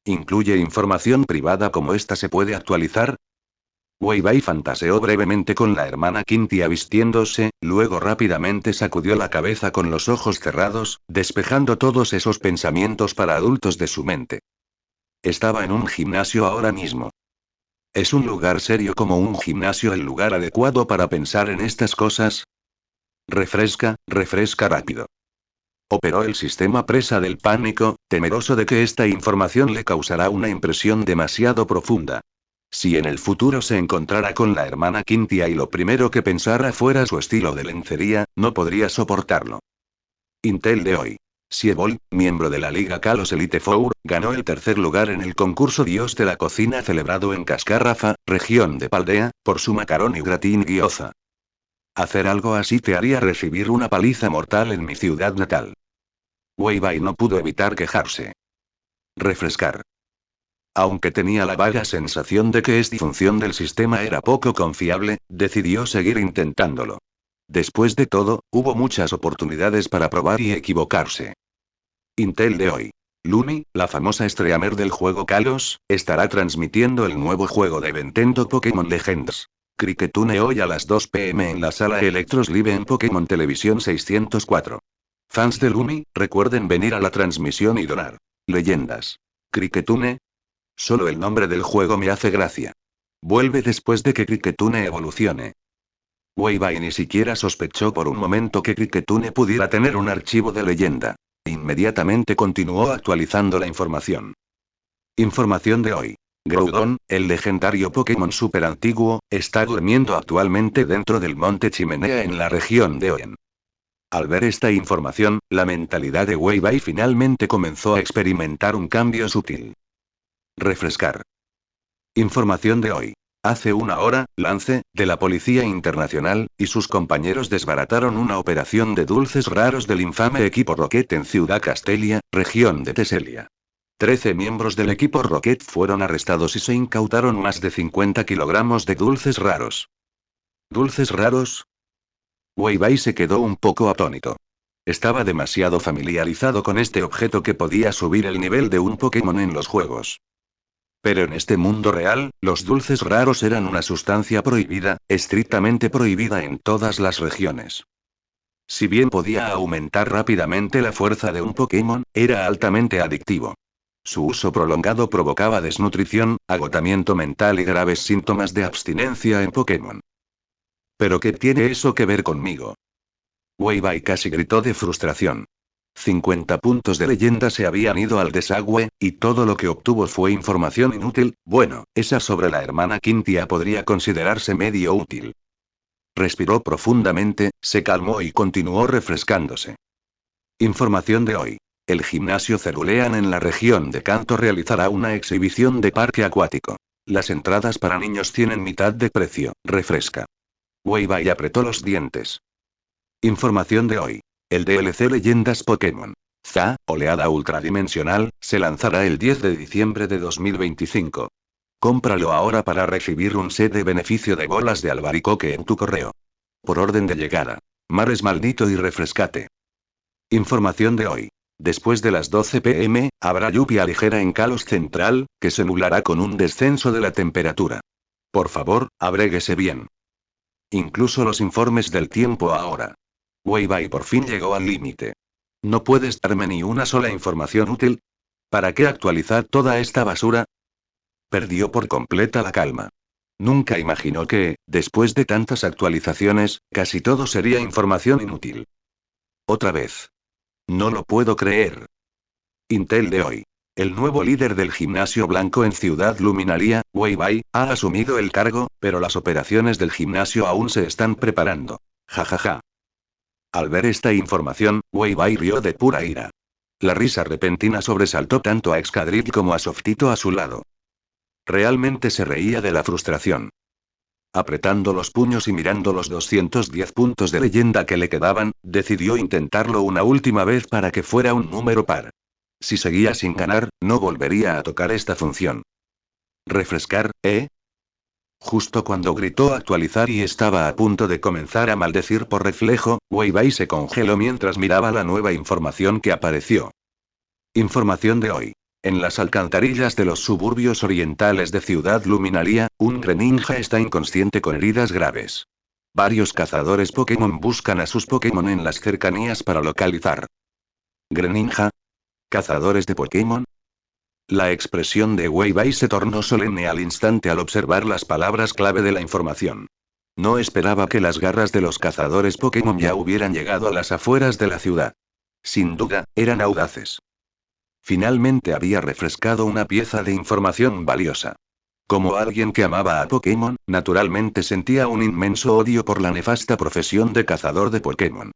¿Incluye información privada como esta se puede actualizar? Wei Bai fantaseó brevemente con la hermana Quintia vistiéndose, luego rápidamente sacudió la cabeza con los ojos cerrados, despejando todos esos pensamientos para adultos de su mente. Estaba en un gimnasio ahora mismo. ¿Es un lugar serio como un gimnasio el lugar adecuado para pensar en estas cosas? Refresca rápido. Operó el sistema presa del pánico, temeroso de que esta información le causará una impresión demasiado profunda. Si en el futuro se encontrara con la hermana Quintia y lo primero que pensara fuera su estilo de lencería, no podría soportarlo. Intel de hoy. Siebol, miembro de la Liga Kalos Elite Four, ganó el tercer lugar en el concurso Dios de la Cocina celebrado en Cascarrafa, región de Paldea, por su macarón y gratín gyoza. Hacer algo así te haría recibir una paliza mortal en mi ciudad natal. Wei Bai no pudo evitar quejarse. Refrescar. Aunque tenía la vaga sensación de que esta función del sistema era poco confiable, decidió seguir intentándolo. Después de todo, hubo muchas oportunidades para probar y equivocarse. Intel de hoy. Lumi, la famosa streamer del juego Kalos, estará transmitiendo el nuevo juego de Nintendo Pokémon Legends. Cricketune hoy a las 2 p.m. en la sala Electros Live en Pokémon Televisión 604. Fans de Lumi, recuerden venir a la transmisión y donar. Leyendas. Cricketune. Solo el nombre del juego me hace gracia. Vuelve después de que Cricketune evolucione. Wei Bai ni siquiera sospechó por un momento que Cricketune pudiera tener un archivo de leyenda. Inmediatamente continuó actualizando la información. Información de hoy. Groudon, el legendario Pokémon super antiguo, está durmiendo actualmente dentro del monte Chimenea en la región de Hoenn. Al ver esta información, la mentalidad de Weibai finalmente comenzó a experimentar un cambio sutil. Refrescar. Información de hoy. Hace una hora, Lance, de la Policía Internacional, y sus compañeros desbarataron una operación de dulces raros del infame equipo Rocket en Ciudad Castelia, región de Teselia. 13 miembros del equipo Rocket fueron arrestados y se incautaron más de 50 kilogramos de dulces raros. ¿Dulces raros? Weibai se quedó un poco atónito. Estaba demasiado familiarizado con este objeto que podía subir el nivel de un Pokémon en los juegos. Pero en este mundo real, los dulces raros eran una sustancia prohibida, estrictamente prohibida en todas las regiones. Si bien podía aumentar rápidamente la fuerza de un Pokémon, era altamente adictivo. Su uso prolongado provocaba desnutrición, agotamiento mental y graves síntomas de abstinencia en Pokémon. ¿Pero qué tiene eso que ver conmigo? Weibai casi gritó de frustración. 50 puntos de leyenda se habían ido al desagüe, y todo lo que obtuvo fue información inútil. Bueno, esa sobre la hermana Quintia podría considerarse medio útil. Respiró profundamente, se calmó y continuó refrescándose. Información de hoy. El gimnasio Cerulean en la región de Kanto realizará una exhibición de parque acuático. Las entradas para niños tienen mitad de precio. Refresca. Weibai apretó los dientes. Información de hoy. El DLC Leyendas Pokémon. ZA, oleada ultradimensional, se lanzará el 10 de diciembre de 2025. Cómpralo ahora para recibir un set de beneficio de bolas de albaricoque en tu correo. Por orden de llegada. Mares maldito y refrescate. Información de hoy. Después de las 12 p.m., habrá lluvia ligera en Kalos Central, que se nublará con un descenso de la temperatura. Por favor, abréguese bien. Incluso los informes del tiempo ahora. Weibai por fin llegó al límite. ¿No puedes darme ni una sola información útil? ¿Para qué actualizar toda esta basura? Perdió por completa la calma. Nunca imaginó que, después de tantas actualizaciones, casi todo sería información inútil. Otra vez. No lo puedo creer. Intel de hoy. El nuevo líder del gimnasio blanco en Ciudad Luminaria, Weibai, ha asumido el cargo, pero las operaciones del gimnasio aún se están preparando. Jajaja. Al ver esta información, Weibai rió de pura ira. La risa repentina sobresaltó tanto a Excadrill como a Softito a su lado. Realmente se reía de la frustración. Apretando los puños y mirando los 210 puntos de leyenda que le quedaban, decidió intentarlo una última vez para que fuera un número par. Si seguía sin ganar, no volvería a tocar esta función. Refrescar, ¿eh? Justo cuando gritó actualizar y estaba a punto de comenzar a maldecir por reflejo, Weibai se congeló mientras miraba la nueva información que apareció. Información de hoy. En las alcantarillas de los suburbios orientales de Ciudad Luminaria, un Greninja está inconsciente con heridas graves. Varios cazadores Pokémon buscan a sus Pokémon en las cercanías para localizar. ¿Greninja? ¿Cazadores de Pokémon? La expresión de Weibai se tornó solemne al instante al observar las palabras clave de la información. No esperaba que las garras de los cazadores Pokémon ya hubieran llegado a las afueras de la ciudad. Sin duda, eran audaces. Finalmente había refrescado una pieza de información valiosa. Como alguien que amaba a Pokémon, naturalmente sentía un inmenso odio por la nefasta profesión de cazador de Pokémon.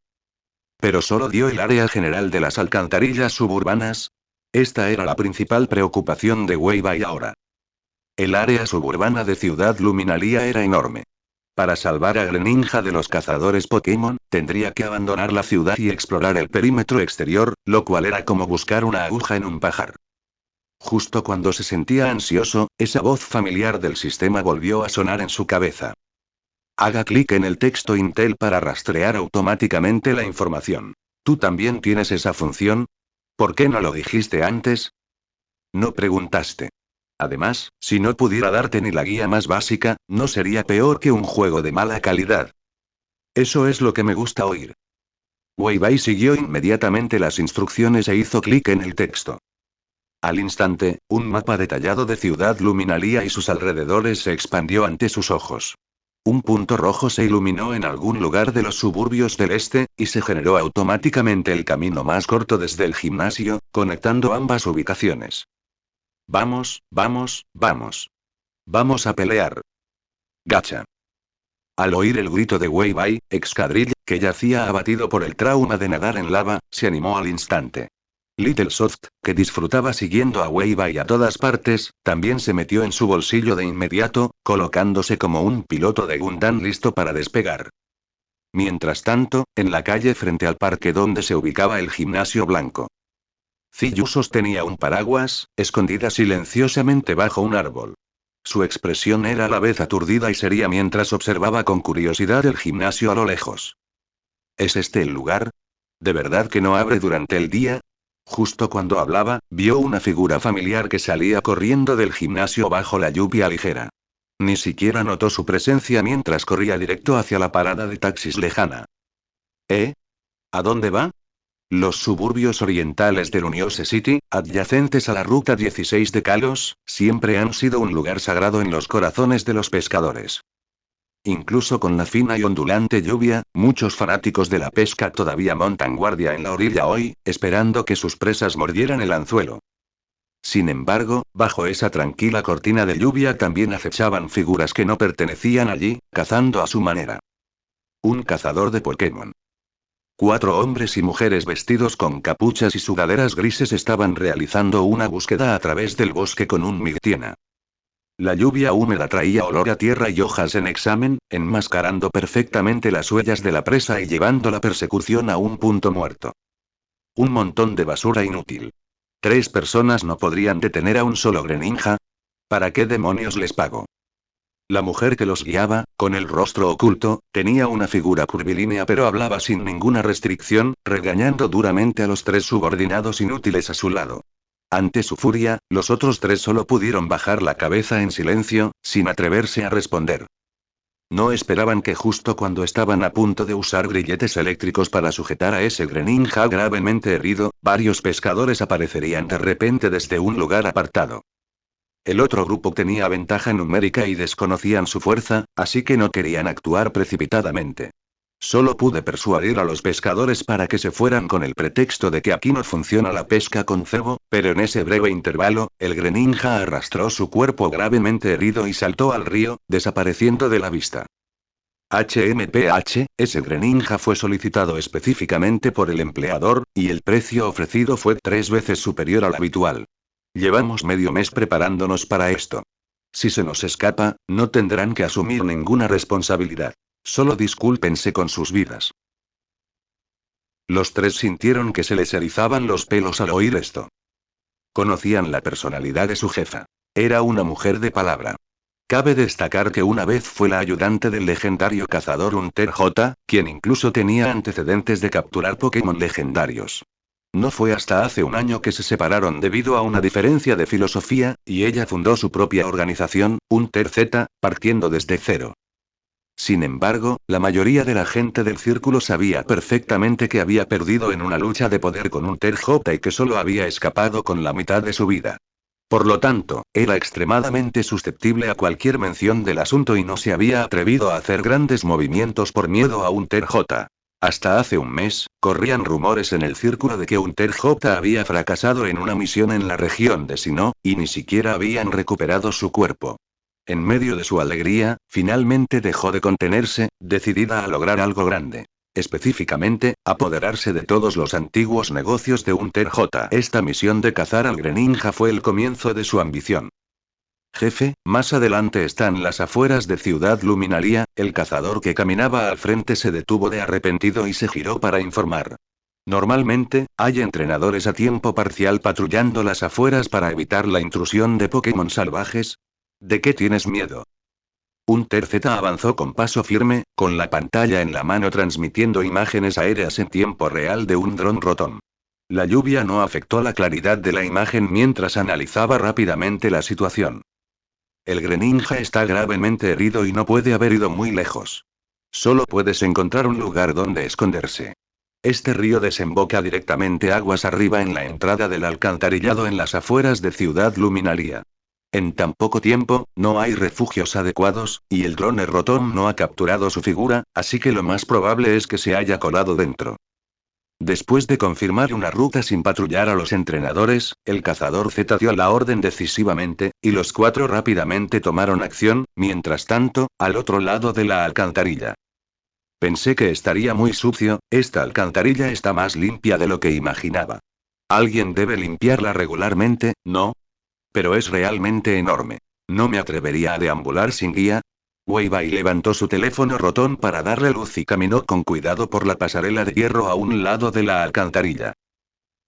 Pero solo dio el área general de las alcantarillas suburbanas. Esta era la principal preocupación de Weibai ahora. El área suburbana de Ciudad Luminaria era enorme. Para salvar a Greninja de los cazadores Pokémon, tendría que abandonar la ciudad y explorar el perímetro exterior, lo cual era como buscar una aguja en un pajar. Justo cuando se sentía ansioso, esa voz familiar del sistema volvió a sonar en su cabeza. Haga clic en el texto Intel para rastrear automáticamente la información. ¿Tú también tienes esa función? ¿Por qué no lo dijiste antes? No preguntaste. Además, si no pudiera darte ni la guía más básica, no sería peor que un juego de mala calidad. Eso es lo que me gusta oír. Weibai siguió inmediatamente las instrucciones e hizo clic en el texto. Al instante, un mapa detallado de Ciudad Luminaria y sus alrededores se expandió ante sus ojos. Un punto rojo se iluminó en algún lugar de los suburbios del este, y se generó automáticamente el camino más corto desde el gimnasio, conectando ambas ubicaciones. Vamos, vamos, vamos. Vamos a pelear. Gacha. Al oír el grito de Wei Bai, Excadrill, que yacía abatido por el trauma de nadar en lava, se animó al instante. Little Soft, que disfrutaba siguiendo a Wei Bai a todas partes, también se metió en su bolsillo de inmediato, colocándose como un piloto de Gundam listo para despegar. Mientras tanto, en la calle frente al parque donde se ubicaba el gimnasio blanco, Ziyu sostenía un paraguas, escondida silenciosamente bajo un árbol. Su expresión era a la vez aturdida y seria mientras observaba con curiosidad el gimnasio a lo lejos. ¿Es este el lugar? ¿De verdad que no abre durante el día? Justo cuando hablaba, vio una figura familiar que salía corriendo del gimnasio bajo la lluvia ligera. Ni siquiera notó su presencia mientras corría directo hacia la parada de taxis lejana. ¿Eh? ¿A dónde va? Los suburbios orientales de Uniose City, adyacentes a la Ruta 16 de Kalos, siempre han sido un lugar sagrado en los corazones de los pescadores. Incluso con la fina y ondulante lluvia, muchos fanáticos de la pesca todavía montan guardia en la orilla hoy, esperando que sus presas mordieran el anzuelo. Sin embargo, bajo esa tranquila cortina de lluvia también acechaban figuras que no pertenecían allí, cazando a su manera. Un cazador de Pokémon. 4 hombres y mujeres vestidos con capuchas y sudaderas grises estaban realizando una búsqueda a través del bosque con un Migtiena. La lluvia húmeda traía olor a tierra y hojas en examen, enmascarando perfectamente las huellas de la presa y llevando la persecución a un punto muerto. Un montón de basura inútil. 3 personas no podrían detener a un solo Greninja. ¿Para qué demonios les pago? La mujer que los guiaba, con el rostro oculto, tenía una figura curvilínea pero hablaba sin ninguna restricción, regañando duramente a los 3 subordinados inútiles a su lado. Ante su furia, los otros 3 solo pudieron bajar la cabeza en silencio, sin atreverse a responder. No esperaban que justo cuando estaban a punto de usar grilletes eléctricos para sujetar a ese Greninja gravemente herido, varios pescadores aparecerían de repente desde un lugar apartado. El otro grupo tenía ventaja numérica y desconocían su fuerza, así que no querían actuar precipitadamente. Solo pude persuadir a los pescadores para que se fueran con el pretexto de que aquí no funciona la pesca con cebo, pero en ese breve intervalo, el Greninja arrastró su cuerpo gravemente herido y saltó al río, desapareciendo de la vista. Ese Greninja fue solicitado específicamente por el empleador, y el precio ofrecido fue 3 veces superior al habitual. Llevamos medio mes preparándonos para esto. Si se nos escapa, no tendrán que asumir ninguna responsabilidad. Solo discúlpense con sus vidas. Los 3 sintieron que se les erizaban los pelos al oír esto. Conocían la personalidad de su jefa. Era una mujer de palabra. Cabe destacar que una vez fue la ayudante del legendario cazador Hunter J, quien incluso tenía antecedentes de capturar Pokémon legendarios. No fue hasta hace un año que se separaron debido a una diferencia de filosofía, y ella fundó su propia organización, Hunter Z, partiendo desde cero. Sin embargo, la mayoría de la gente del círculo sabía perfectamente que había perdido en una lucha de poder con Hunter J y que solo había escapado con la mitad de su vida. Por lo tanto, era extremadamente susceptible a cualquier mención del asunto y no se había atrevido a hacer grandes movimientos por miedo a Hunter J. Hasta hace un mes, corrían rumores en el círculo de que Hunter J había fracasado en una misión en la región de Sinnoh, y ni siquiera habían recuperado su cuerpo. En medio de su alegría, finalmente dejó de contenerse, decidida a lograr algo grande. Específicamente, apoderarse de todos los antiguos negocios de Hunter J. Esta misión de cazar al Greninja fue el comienzo de su ambición. Jefe, más adelante están las afueras de Ciudad Luminaria. El cazador que caminaba al frente se detuvo de arrepentido y se giró para informar. Normalmente, hay entrenadores a tiempo parcial patrullando las afueras para evitar la intrusión de Pokémon salvajes. ¿De qué tienes miedo? Hunter Z avanzó con paso firme, con la pantalla en la mano transmitiendo imágenes aéreas en tiempo real de un dron Rotom. La lluvia no afectó la claridad de la imagen mientras analizaba rápidamente la situación. El Greninja está gravemente herido y no puede haber ido muy lejos. Solo puedes encontrar un lugar donde esconderse. Este río desemboca directamente aguas arriba en la entrada del alcantarillado en las afueras de Ciudad Luminaria. En tan poco tiempo, no hay refugios adecuados, y el drone Rotom no ha capturado su figura, así que lo más probable es que se haya colado dentro. Después de confirmar una ruta sin patrullar a los entrenadores, el cazador Z dio la orden decisivamente, y los cuatro rápidamente tomaron acción, mientras tanto, al otro lado de la alcantarilla. Pensé que estaría muy sucio, esta alcantarilla está más limpia de lo que imaginaba. Alguien debe limpiarla regularmente, ¿no? Pero es realmente enorme. No me atrevería a deambular sin guía. Weiwei levantó su teléfono rotón para darle luz y caminó con cuidado por la pasarela de hierro a un lado de la alcantarilla.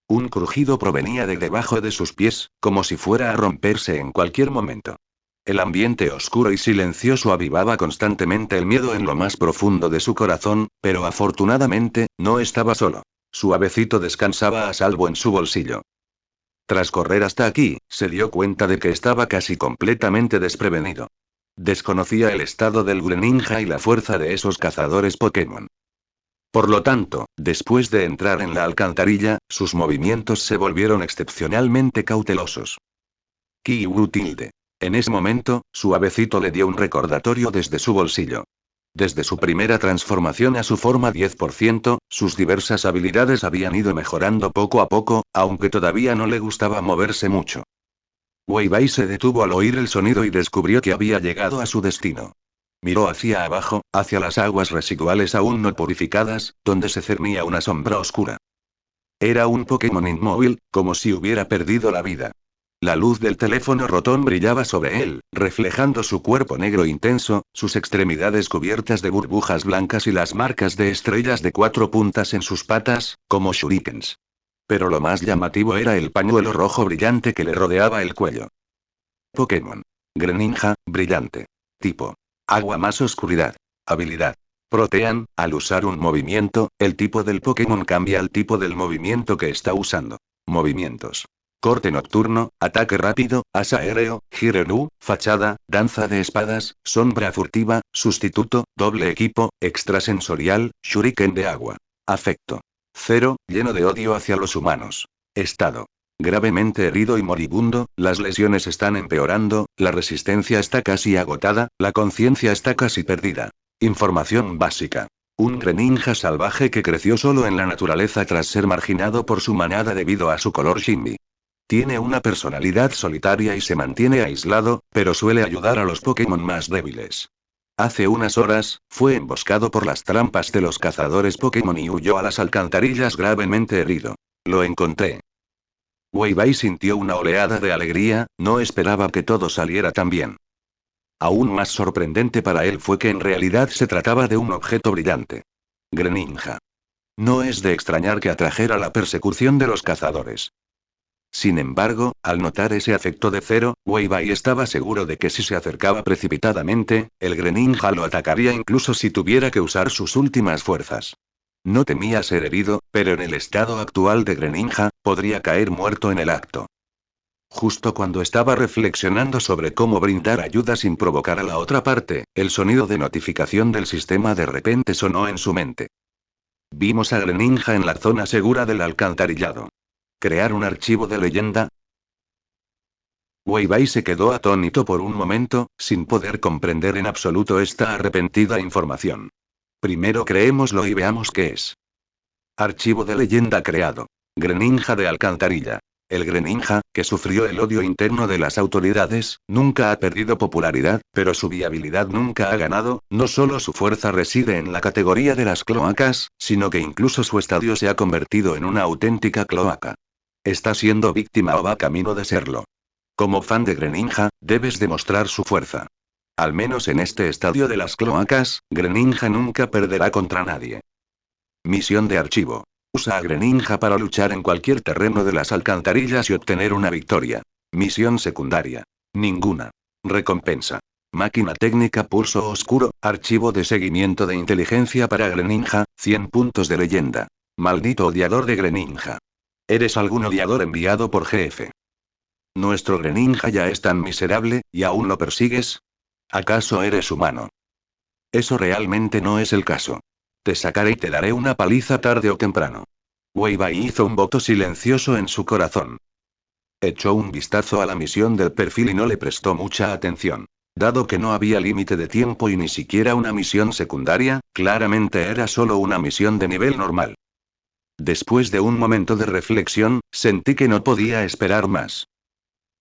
Un crujido provenía de debajo de sus pies, como si fuera a romperse en cualquier momento. El ambiente oscuro y silencioso avivaba constantemente el miedo en lo más profundo de su corazón, pero afortunadamente, no estaba solo. Suavecito descansaba a salvo en su bolsillo. Tras correr hasta aquí, se dio cuenta de que estaba casi completamente desprevenido. Desconocía el estado del Greninja y la fuerza de esos cazadores Pokémon. Por lo tanto, después de entrar en la alcantarilla, sus movimientos se volvieron excepcionalmente cautelosos. Kiwu tilde. En ese momento, Suavecito le dio un recordatorio desde su bolsillo. Desde su primera transformación a su forma 10%, sus diversas habilidades habían ido mejorando poco a poco, aunque todavía no le gustaba moverse mucho. Weiwei se detuvo al oír el sonido y descubrió que había llegado a su destino. Miró hacia abajo, hacia las aguas residuales aún no purificadas, donde se cernía una sombra oscura. Era un Pokémon inmóvil, como si hubiera perdido la vida. La luz del teléfono rotón brillaba sobre él, reflejando su cuerpo negro intenso, sus extremidades cubiertas de burbujas blancas y las marcas de estrellas de 4 puntas en sus patas, como shurikens. Pero lo más llamativo era el pañuelo rojo brillante que le rodeaba el cuello. Pokémon. Greninja, brillante. Tipo. Agua más oscuridad. Habilidad. Protean, al usar un movimiento, el tipo del Pokémon cambia al tipo del movimiento que está usando. Movimientos. Corte nocturno, ataque rápido, asa aéreo, Girenu, fachada, danza de espadas, sombra furtiva, sustituto, doble equipo, extrasensorial, shuriken de agua. Afecto. 0, lleno de odio hacia los humanos. Estado. Gravemente herido y moribundo, las lesiones están empeorando, la resistencia está casi agotada, la conciencia está casi perdida. Información básica. Un Greninja salvaje que creció solo en la naturaleza tras ser marginado por su manada debido a su color shimmy. Tiene una personalidad solitaria y se mantiene aislado, pero suele ayudar a los Pokémon más débiles. Hace unas horas, fue emboscado por las trampas de los cazadores Pokémon y huyó a las alcantarillas gravemente herido. Lo encontré. Weiwei sintió una oleada de alegría, no esperaba que todo saliera tan bien. Aún más sorprendente para él fue que en realidad se trataba de un objeto brillante. Greninja. No es de extrañar que atrajera la persecución de los cazadores. Sin embargo, al notar ese afecto de Zero, Weiwei estaba seguro de que si se acercaba precipitadamente, el Greninja lo atacaría incluso si tuviera que usar sus últimas fuerzas. No temía ser herido, pero en el estado actual de Greninja, podría caer muerto en el acto. Justo cuando estaba reflexionando sobre cómo brindar ayuda sin provocar a la otra parte, el sonido de notificación del sistema de repente sonó en su mente. Vimos a Greninja en la zona segura del alcantarillado. ¿Crear un archivo de leyenda? Weiwei se quedó atónito por un momento, sin poder comprender en absoluto esta arrepentida información. Primero creémoslo y veamos qué es. Archivo de leyenda creado. Greninja de alcantarilla. El Greninja, que sufrió el odio interno de las autoridades, nunca ha perdido popularidad, pero su viabilidad nunca ha ganado, no solo su fuerza reside en la categoría de las cloacas, sino que incluso su estadio se ha convertido en una auténtica cloaca. Está siendo víctima o va camino de serlo. Como fan de Greninja, debes demostrar su fuerza. Al menos en este estadio de las cloacas, Greninja nunca perderá contra nadie. Misión de archivo. Usa a Greninja para luchar en cualquier terreno de las alcantarillas y obtener una victoria. Misión secundaria. Ninguna. Recompensa. Máquina técnica pulso oscuro, archivo de seguimiento de inteligencia para Greninja, 100 puntos de leyenda. Maldito odiador de Greninja. ¿Eres algún odiador enviado por GF? ¿Nuestro Greninja ya es tan miserable, y aún lo persigues? ¿Acaso eres humano? Eso realmente no es el caso. Te sacaré y te daré una paliza tarde o temprano. Weiwei hizo un voto silencioso en su corazón. Echó un vistazo a la misión del perfil y no le prestó mucha atención. Dado que no había límite de tiempo y ni siquiera una misión secundaria, claramente era solo una misión de nivel normal. Después de un momento de reflexión, sentí que no podía esperar más.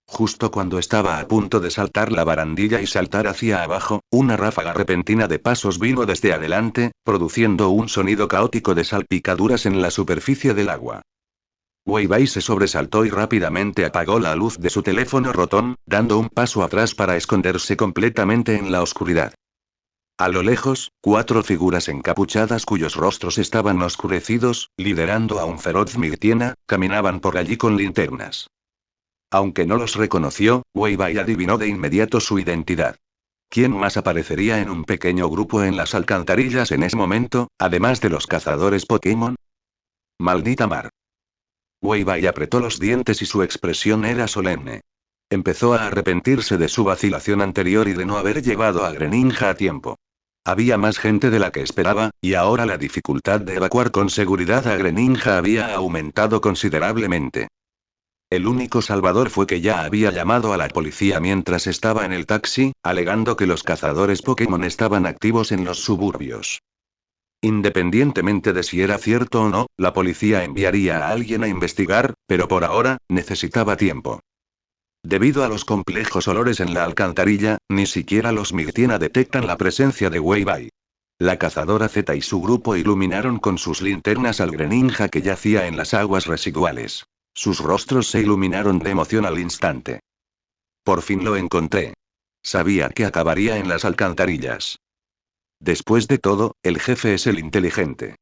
Justo cuando estaba a punto de saltar la barandilla y saltar hacia abajo, una ráfaga repentina de pasos vino desde adelante, produciendo un sonido caótico de salpicaduras en la superficie del agua. Weiwei se sobresaltó y rápidamente apagó la luz de su teléfono rotón, dando un paso atrás para esconderse completamente en la oscuridad. A lo lejos, 4 figuras encapuchadas cuyos rostros estaban oscurecidos, liderando a un feroz Mirtiena, caminaban por allí con linternas. Aunque no los reconoció, Weiwei adivinó de inmediato su identidad. ¿Quién más aparecería en un pequeño grupo en las alcantarillas en ese momento, además de los cazadores Pokémon? Maldita mar. Weiwei apretó los dientes y su expresión era solemne. Empezó a arrepentirse de su vacilación anterior y de no haber llevado a Greninja a tiempo. Había más gente de la que esperaba, y ahora la dificultad de evacuar con seguridad a Greninja había aumentado considerablemente. El único salvador fue que ya había llamado a la policía mientras estaba en el taxi, alegando que los cazadores Pokémon estaban activos en los suburbios. Independientemente de si era cierto o no, la policía enviaría a alguien a investigar, pero por ahora, necesitaba tiempo. Debido a los complejos olores en la alcantarilla, ni siquiera los Mirtiena detectan la presencia de Weiwei. La cazadora Z y su grupo iluminaron con sus linternas al Greninja que yacía en las aguas residuales. Sus rostros se iluminaron de emoción al instante. Por fin lo encontré. Sabía que acabaría en las alcantarillas. Después de todo, el jefe es el inteligente.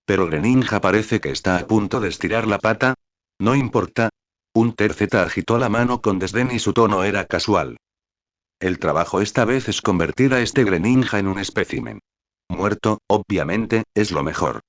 Pero Greninja parece que está a punto de estirar la pata. No importa. Un terceta agitó la mano con desdén y su tono era casual. El trabajo esta vez es convertir a este Greninja en un espécimen. Muerto, obviamente, es lo mejor.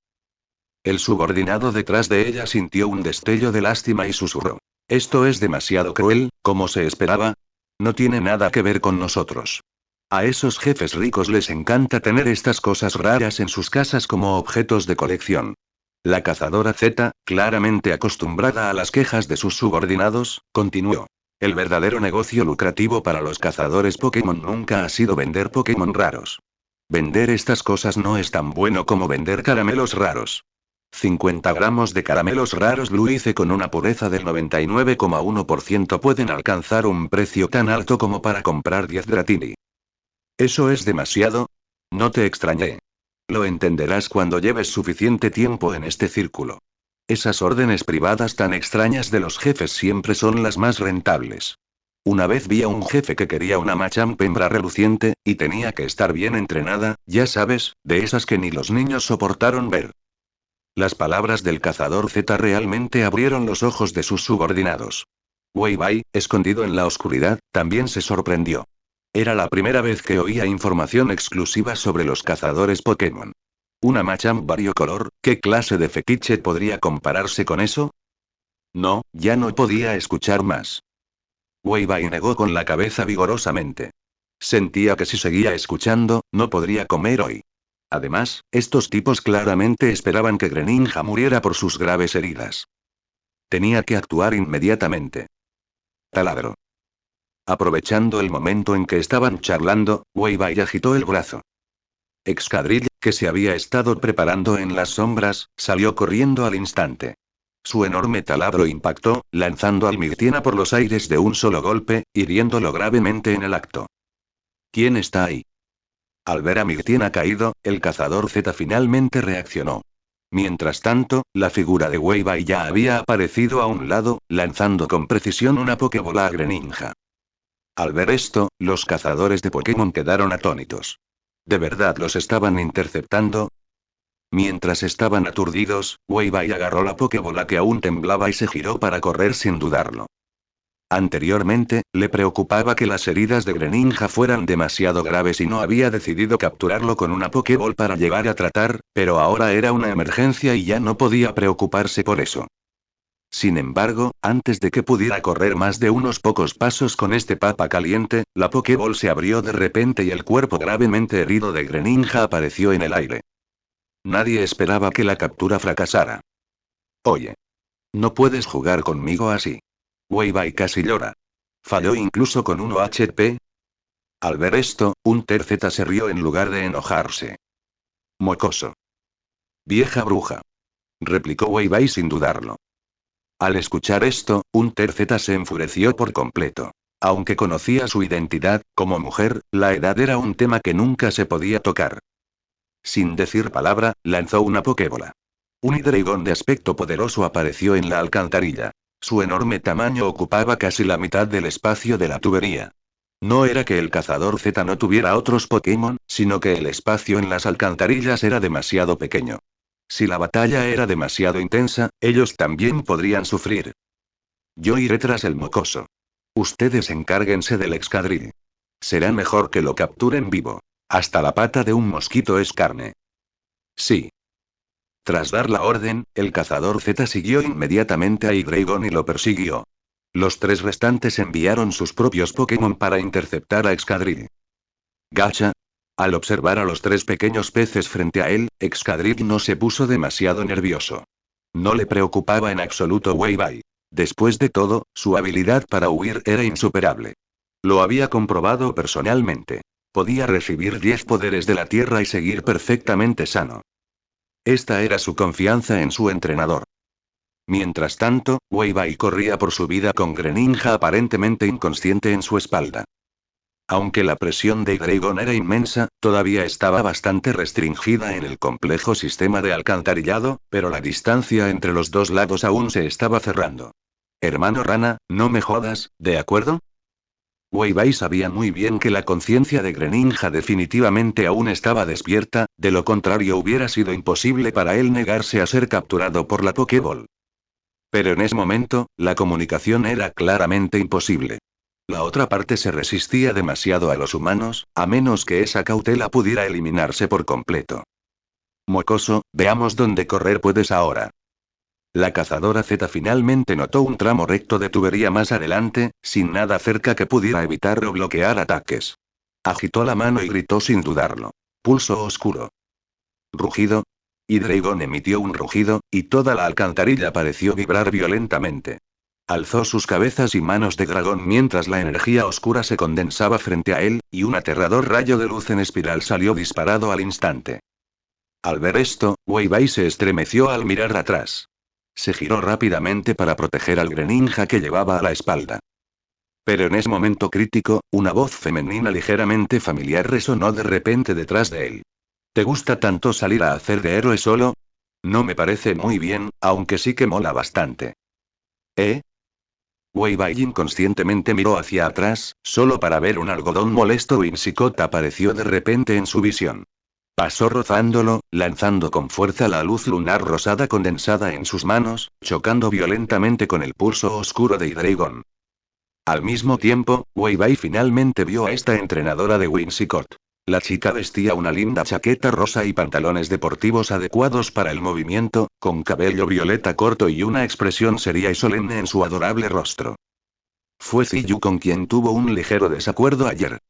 El subordinado detrás de ella sintió un destello de lástima y susurró. Esto es demasiado cruel, como se esperaba. No tiene nada que ver con nosotros. A esos jefes ricos les encanta tener estas cosas raras en sus casas como objetos de colección. La cazadora Z, claramente acostumbrada a las quejas de sus subordinados, continuó. El verdadero negocio lucrativo para los cazadores Pokémon nunca ha sido vender Pokémon raros. Vender estas cosas no es tan bueno como vender caramelos raros. 50 gramos de caramelos raros Bluice con una pureza del 99,1% pueden alcanzar un precio tan alto como para comprar 10 Dratini. ¿Eso es demasiado? No te extrañé. Lo entenderás cuando lleves suficiente tiempo en este círculo. Esas órdenes privadas tan extrañas de los jefes siempre son las más rentables. Una vez vi a un jefe que quería una Machamp hembra reluciente, y tenía que estar bien entrenada, ya sabes, de esas que ni los niños soportaron ver. Las palabras del cazador Z realmente abrieron los ojos de sus subordinados. Weiwei, escondido en la oscuridad, también se sorprendió. Era la primera vez que oía información exclusiva sobre los cazadores Pokémon. ¿Una Machamp variocolor? ¿Qué clase de fetiche podría compararse con eso? No, ya no podía escuchar más. Weiwei negó con la cabeza vigorosamente. Sentía que si seguía escuchando, no podría comer hoy. Además, estos tipos claramente esperaban que Greninja muriera por sus graves heridas. Tenía que actuar inmediatamente. Taladro. Aprovechando el momento en que estaban charlando, Weiwei agitó el brazo. Excadrill, que se había estado preparando en las sombras, salió corriendo al instante. Su enorme taladro impactó, lanzando al Mirtiena por los aires de un solo golpe, hiriéndolo gravemente en el acto. ¿Quién está ahí? Al ver a Mirtiena caído, el cazador Z finalmente reaccionó. Mientras tanto, la figura de Weiwei ya había aparecido a un lado, lanzando con precisión una Pokébola a Greninja. Al ver esto, los cazadores de Pokémon quedaron atónitos. ¿De verdad los estaban interceptando? Mientras estaban aturdidos, Weiwei agarró la Pokébola que aún temblaba y se giró para correr sin dudarlo. Anteriormente, le preocupaba que las heridas de Greninja fueran demasiado graves y no había decidido capturarlo con una Pokéball para llevar a tratar, pero ahora era una emergencia y ya no podía preocuparse por eso. Sin embargo, antes de que pudiera correr más de unos pocos pasos con este papa caliente, la Pokéball se abrió de repente y el cuerpo gravemente herido de Greninja apareció en el aire. Nadie esperaba que la captura fracasara. Oye. No puedes jugar conmigo así. Weiwei casi llora. ¿Falló incluso con 1 HP? Al ver esto, un terceta se rió en lugar de enojarse. Mocoso. Vieja bruja. replicó Weiwei sin dudarlo. Al escuchar esto, un Terceta se enfureció por completo. Aunque conocía su identidad, como mujer, la edad era un tema que nunca se podía tocar. Sin decir palabra, lanzó una Pokébola. Un Hydreigon de aspecto poderoso apareció en la alcantarilla. Su enorme tamaño ocupaba casi la mitad del espacio de la tubería. No era que el cazador Z no tuviera otros Pokémon, sino que el espacio en las alcantarillas era demasiado pequeño. Si la batalla era demasiado intensa, ellos también podrían sufrir. Yo iré tras el mocoso. Ustedes encárguense del Excadrill. Será mejor que lo capturen vivo. Hasta la pata de un mosquito es carne. Sí. Tras dar la orden, el cazador Z siguió inmediatamente a Hydreigon y lo persiguió. Los tres restantes enviaron sus propios Pokémon para interceptar a Excadrill. Gacha. Al observar a los tres pequeños peces frente a él, Excadrill no se puso demasiado nervioso. No le preocupaba en absoluto Weiwei. Después de todo, su habilidad para huir era insuperable. Lo había comprobado personalmente. Podía recibir 10 poderes de la tierra y seguir perfectamente sano. Esta era su confianza en su entrenador. Mientras tanto, Weiwei corría por su vida con Greninja aparentemente inconsciente en su espalda. Aunque la presión de Hydreigon era inmensa, todavía estaba bastante restringida en el complejo sistema de alcantarillado, pero la distancia entre los dos lados aún se estaba cerrando. Hermano Rana, no me jodas, ¿de acuerdo? Weiwei sabía muy bien que la conciencia de Greninja definitivamente aún estaba despierta, de lo contrario hubiera sido imposible para él negarse a ser capturado por la Pokéball. Pero en ese momento, la comunicación era claramente imposible. La otra parte se resistía demasiado a los humanos, a menos que esa cautela pudiera eliminarse por completo. Mocoso, veamos dónde correr puedes ahora. La cazadora Z finalmente notó un tramo recto de tubería más adelante, sin nada cerca que pudiera evitar o bloquear ataques. Agitó la mano y gritó sin dudarlo. Pulso oscuro. Rugido. Hydreigon emitió un rugido, y toda la alcantarilla pareció vibrar violentamente. Alzó sus cabezas y manos de dragón mientras la energía oscura se condensaba frente a él, y un aterrador rayo de luz en espiral salió disparado al instante. Al ver esto, Weiwei se estremeció al mirar atrás. Se giró rápidamente para proteger al Greninja que llevaba a la espalda. Pero en ese momento crítico, una voz femenina ligeramente familiar resonó de repente detrás de él. ¿Te gusta tanto salir a hacer de héroe solo? No me parece muy bien, aunque sí que mola bastante. ¿Eh? Weiwei inconscientemente miró hacia atrás, solo para ver un algodón molesto. Whimsicott apareció de repente en su visión. Pasó rozándolo, lanzando con fuerza la luz lunar rosada condensada en sus manos, chocando violentamente con el pulso oscuro de Hydreigon. Al mismo tiempo, Weiwei finalmente vio a esta entrenadora de Whimsicott. La chica vestía una linda chaqueta rosa y pantalones deportivos adecuados para el movimiento, con cabello violeta corto y una expresión seria y solemne en su adorable rostro. Fue Ziyu con quien tuvo un ligero desacuerdo ayer.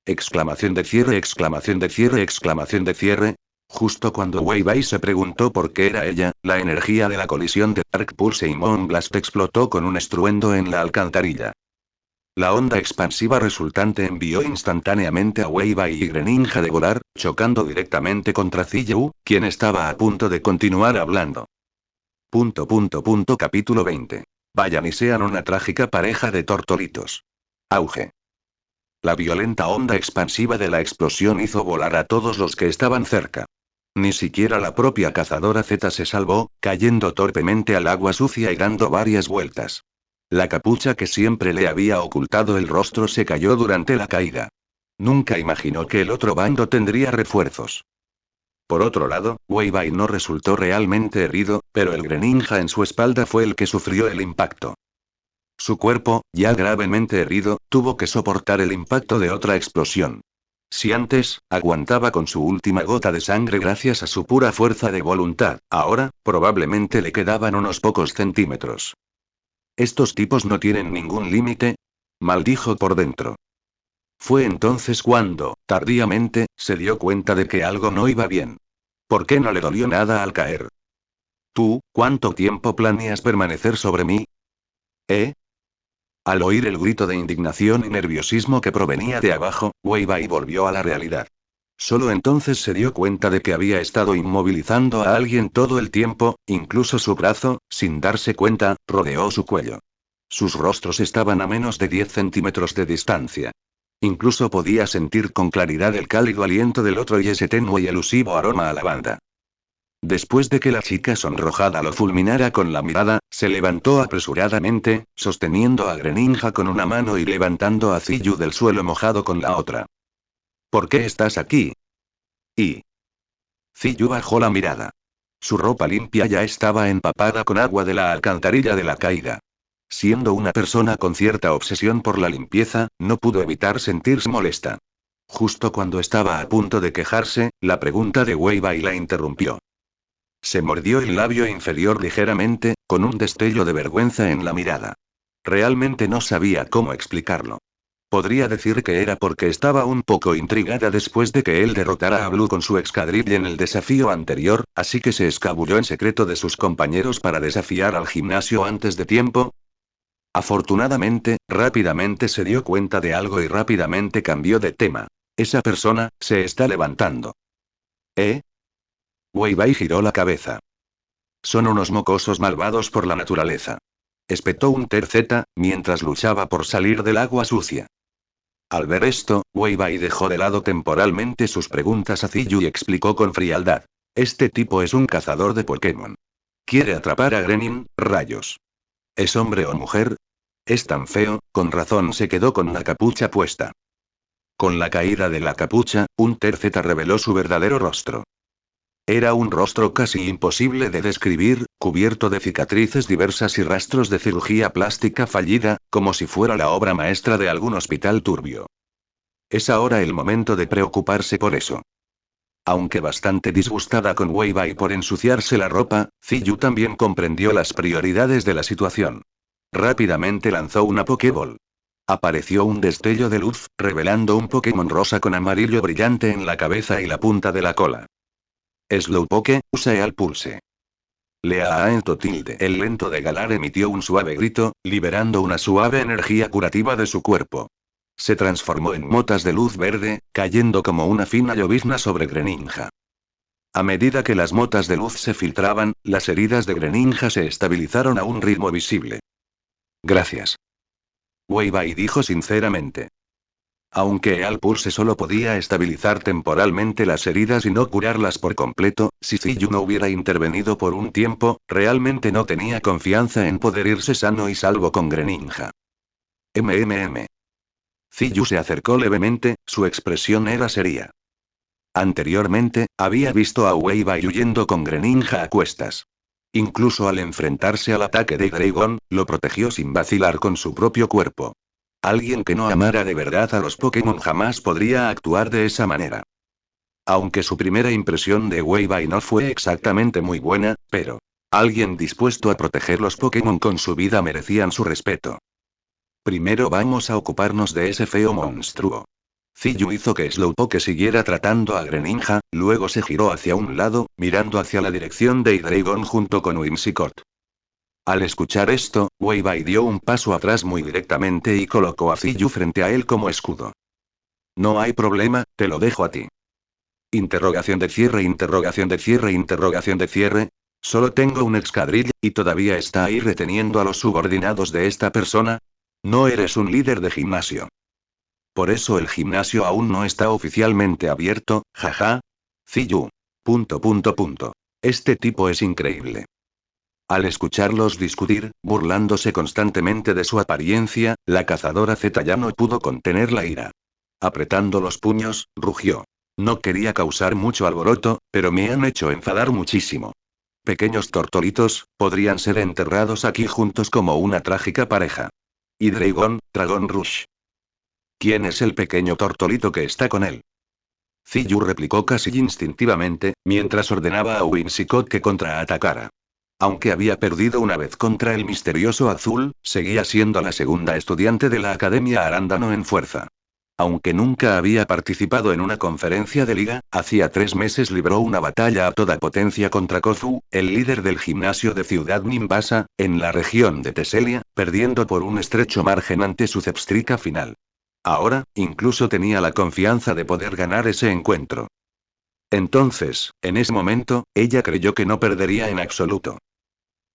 Exclamación de cierre, exclamación de cierre, exclamación de cierre. Justo cuando Weiwei se preguntó por qué era ella, la energía de la colisión de Dark Pulse y Moonblast explotó con un estruendo en la alcantarilla. La onda expansiva resultante envió instantáneamente a Weiwei y Greninja de volar, chocando directamente contra Ziyu, quien estaba a punto de continuar hablando. Capítulo 20. Vayan y sean una trágica pareja de tortolitos. Auge. La violenta onda expansiva de la explosión hizo volar a todos los que estaban cerca. Ni siquiera la propia cazadora Z se salvó, cayendo torpemente al agua sucia y dando varias vueltas. La capucha que siempre le había ocultado el rostro se cayó durante la caída. Nunca imaginó que el otro bando tendría refuerzos. Por otro lado, Weiwei no resultó realmente herido, pero el Greninja en su espalda fue el que sufrió el impacto. Su cuerpo, ya gravemente herido, tuvo que soportar el impacto de otra explosión. Si antes, aguantaba con su última gota de sangre gracias a su pura fuerza de voluntad, ahora, probablemente le quedaban unos pocos centímetros. ¿Estos tipos no tienen ningún límite? Maldijo por dentro. Fue entonces cuando, tardíamente, se dio cuenta de que algo no iba bien. ¿Por qué no le dolió nada al caer? ¿Tú, cuánto tiempo planeas permanecer sobre mí? ¿Eh? Al oír el grito de indignación y nerviosismo que provenía de abajo, Weiwei volvió a la realidad. Solo entonces se dio cuenta de que había estado inmovilizando a alguien todo el tiempo, incluso su brazo, sin darse cuenta, rodeó su cuello. Sus rostros estaban a menos de 10 centímetros de distancia. Incluso podía sentir con claridad el cálido aliento del otro y ese tenue y elusivo aroma a lavanda. Después de que la chica sonrojada lo fulminara con la mirada, se levantó apresuradamente, sosteniendo a Greninja con una mano y levantando a Ziyu del suelo mojado con la otra. ¿Por qué estás aquí? Y Ziyu bajó la mirada. Su ropa limpia ya estaba empapada con agua de la alcantarilla de la caída. Siendo una persona con cierta obsesión por la limpieza, no pudo evitar sentirse molesta. Justo cuando estaba a punto de quejarse, la pregunta de Weibai la interrumpió. Se mordió el labio inferior ligeramente, con un destello de vergüenza en la mirada. Realmente no sabía cómo explicarlo. Podría decir que era porque estaba un poco intrigada después de que él derrotara a Blue con su escuadrilla en el desafío anterior, así que se escabulló en secreto de sus compañeros para desafiar al gimnasio antes de tiempo. Afortunadamente, rápidamente se dio cuenta de algo y rápidamente cambió de tema. Esa persona, se está levantando. ¿Eh? Weibai giró la cabeza. Son unos mocosos malvados por la naturaleza. Espetó un terceta, mientras luchaba por salir del agua sucia. Al ver esto, Weibai dejó de lado temporalmente sus preguntas a Ziyu y explicó con frialdad. Este tipo es un cazador de Pokémon. Quiere atrapar a Grenin, rayos. ¿Es hombre o mujer? Es tan feo, con razón se quedó con la capucha puesta. Con la caída de la capucha, un terceta reveló su verdadero rostro. Era un rostro casi imposible de describir, cubierto de cicatrices diversas y rastros de cirugía plástica fallida, como si fuera la obra maestra de algún hospital turbio. Es ahora el momento de preocuparse por eso. Aunque bastante disgustada con Weibai por ensuciarse la ropa, Ziyu también comprendió las prioridades de la situación. Rápidamente lanzó una Pokéball. Apareció un destello de luz, revelando un Pokémon rosa con amarillo brillante en la cabeza y la punta de la cola. Slowpoke, usa el pulse. Leaento tilde. El lento de Galar emitió un suave grito, liberando una suave energía curativa de su cuerpo. Se transformó en motas de luz verde, cayendo como una fina llovizna sobre Greninja. A medida que las motas de luz se filtraban, las heridas de Greninja se estabilizaron a un ritmo visible. Gracias. Weibai dijo sinceramente. Aunque el pulse solo podía estabilizar temporalmente las heridas y no curarlas por completo, si Ziyu no hubiera intervenido por un tiempo, realmente no tenía confianza en poder irse sano y salvo con Greninja. MMM. Ziyu se acercó levemente, su expresión era seria. Anteriormente, había visto a Weibai huyendo con Greninja a cuestas. Incluso al enfrentarse al ataque de Dragon, lo protegió sin vacilar con su propio cuerpo. Alguien que no amara de verdad a los Pokémon jamás podría actuar de esa manera. Aunque su primera impresión de Weibai no fue exactamente muy buena, pero alguien dispuesto a proteger los Pokémon con su vida merecían su respeto. Primero vamos a ocuparnos de ese feo monstruo. Ziyu hizo que Slowpoke siguiera tratando a Greninja, luego se giró hacia un lado, mirando hacia la dirección de Hydreigon junto con Whimsicott. Al escuchar esto, Weibai dio un paso atrás muy directamente y colocó a Ziyu frente a él como escudo. No hay problema, te lo dejo a ti. Interrogación de cierre, interrogación de cierre, interrogación de cierre. Solo tengo un escuadrilla, y todavía está ahí reteniendo a los subordinados de esta persona. No eres un líder de gimnasio. Por eso el gimnasio aún no está oficialmente abierto, jaja. Ziyu. Este tipo es increíble. Al escucharlos discutir, burlándose constantemente de su apariencia, la cazadora Z ya no pudo contener la ira. Apretando los puños, rugió. No quería causar mucho alboroto, pero me han hecho enfadar muchísimo. Pequeños tortolitos, podrían ser enterrados aquí juntos como una trágica pareja. Hydreigon, Dragon Rush. ¿Quién es el pequeño tortolito que está con él? Ziyu replicó casi instintivamente, mientras ordenaba a Whimsicott que contraatacara. Aunque había perdido una vez contra el misterioso azul, seguía siendo la segunda estudiante de la Academia Arándano en fuerza. Aunque nunca había participado en una conferencia de liga, hacía 3 meses libró una batalla a toda potencia contra Kofu, el líder del gimnasio de Ciudad Nimbasa, en la región de Teselia, perdiendo por un estrecho margen ante su Zepstrika final. Ahora, incluso tenía la confianza de poder ganar ese encuentro. Entonces, en ese momento, ella creyó que no perdería en absoluto.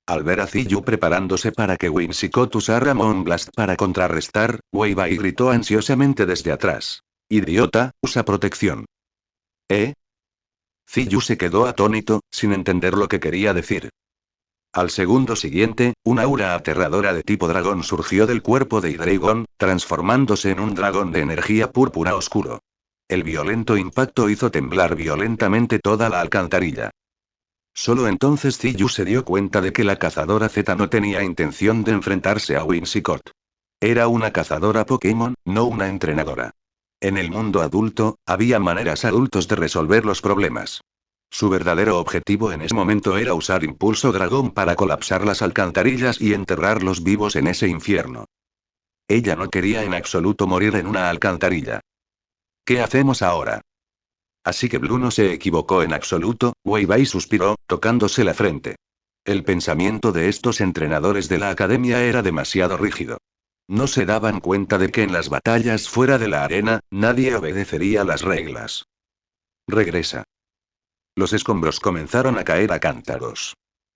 Al ver a Ziyu preparándose para que Whimsicott usara Moonblast para contrarrestar, Wei Bai gritó ansiosamente desde atrás. «Idiota, usa protección». ¿Eh? Ziyu se quedó atónito, sin entender lo que quería decir. Al segundo siguiente, una aura aterradora de tipo dragón surgió del cuerpo de Hydreigon, transformándose en un dragón de energía púrpura oscuro. El violento impacto hizo temblar violentamente toda la alcantarilla. Solo entonces Ziyu se dio cuenta de que la cazadora Z no tenía intención de enfrentarse a Whimsicott. Era una cazadora Pokémon, no una entrenadora. En el mundo adulto, había maneras adultos de resolver los problemas. Su verdadero objetivo en ese momento era usar Impulso Dragón para colapsar las alcantarillas y enterrarlos vivos en ese infierno. Ella no quería en absoluto morir en una alcantarilla. ¿Qué hacemos ahora? Así que Blue no se equivocó en absoluto, Wei Bai suspiró, tocándose la frente. El pensamiento de estos entrenadores de la academia era demasiado rígido. No se daban cuenta de que en las batallas fuera de la arena, nadie obedecería las reglas. Regresa. Los escombros comenzaron a caer a cántaros.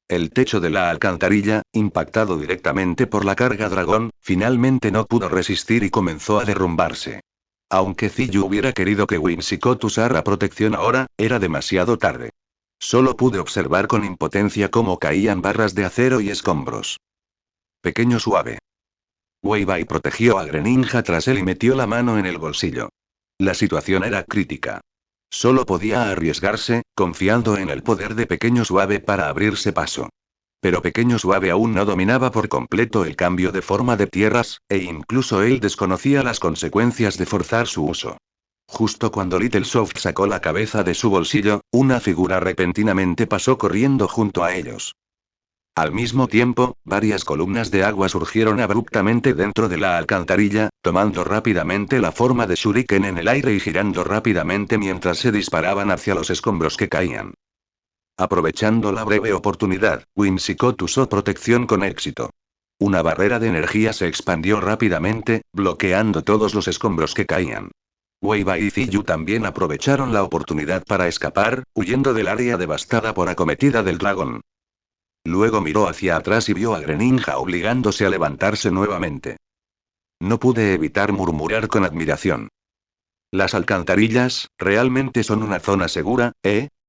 El techo de la alcantarilla, impactado directamente por la carga dragón, finalmente no pudo resistir y comenzó a derrumbarse. Aunque Ziyu hubiera querido que Whimsicott usara protección ahora, era demasiado tarde. Solo pude observar con impotencia cómo caían barras de acero y escombros. Pequeño suave. Wei Bai protegió a Greninja tras él y metió la mano en el bolsillo. La situación era crítica. Solo podía arriesgarse, confiando en el poder de Pequeño Suave para abrirse paso. Pero Pequeño Suave aún no dominaba por completo el cambio de forma de tierras, e incluso él desconocía las consecuencias de forzar su uso. Justo cuando Little Soft sacó la cabeza de su bolsillo, una figura repentinamente pasó corriendo junto a ellos. Al mismo tiempo, varias columnas de agua surgieron abruptamente dentro de la alcantarilla, tomando rápidamente la forma de shuriken en el aire y girando rápidamente mientras se disparaban hacia los escombros que caían. Aprovechando la breve oportunidad, Whimsicott usó protección con éxito. Una barrera de energía se expandió rápidamente, bloqueando todos los escombros que caían. Wei Bai y Ziyu también aprovecharon la oportunidad para escapar, huyendo del área devastada por acometida del dragón. Luego miró hacia atrás y vio a Greninja obligándose a levantarse nuevamente. No pude evitar murmurar con admiración. Las alcantarillas, ¿realmente son una zona segura, eh?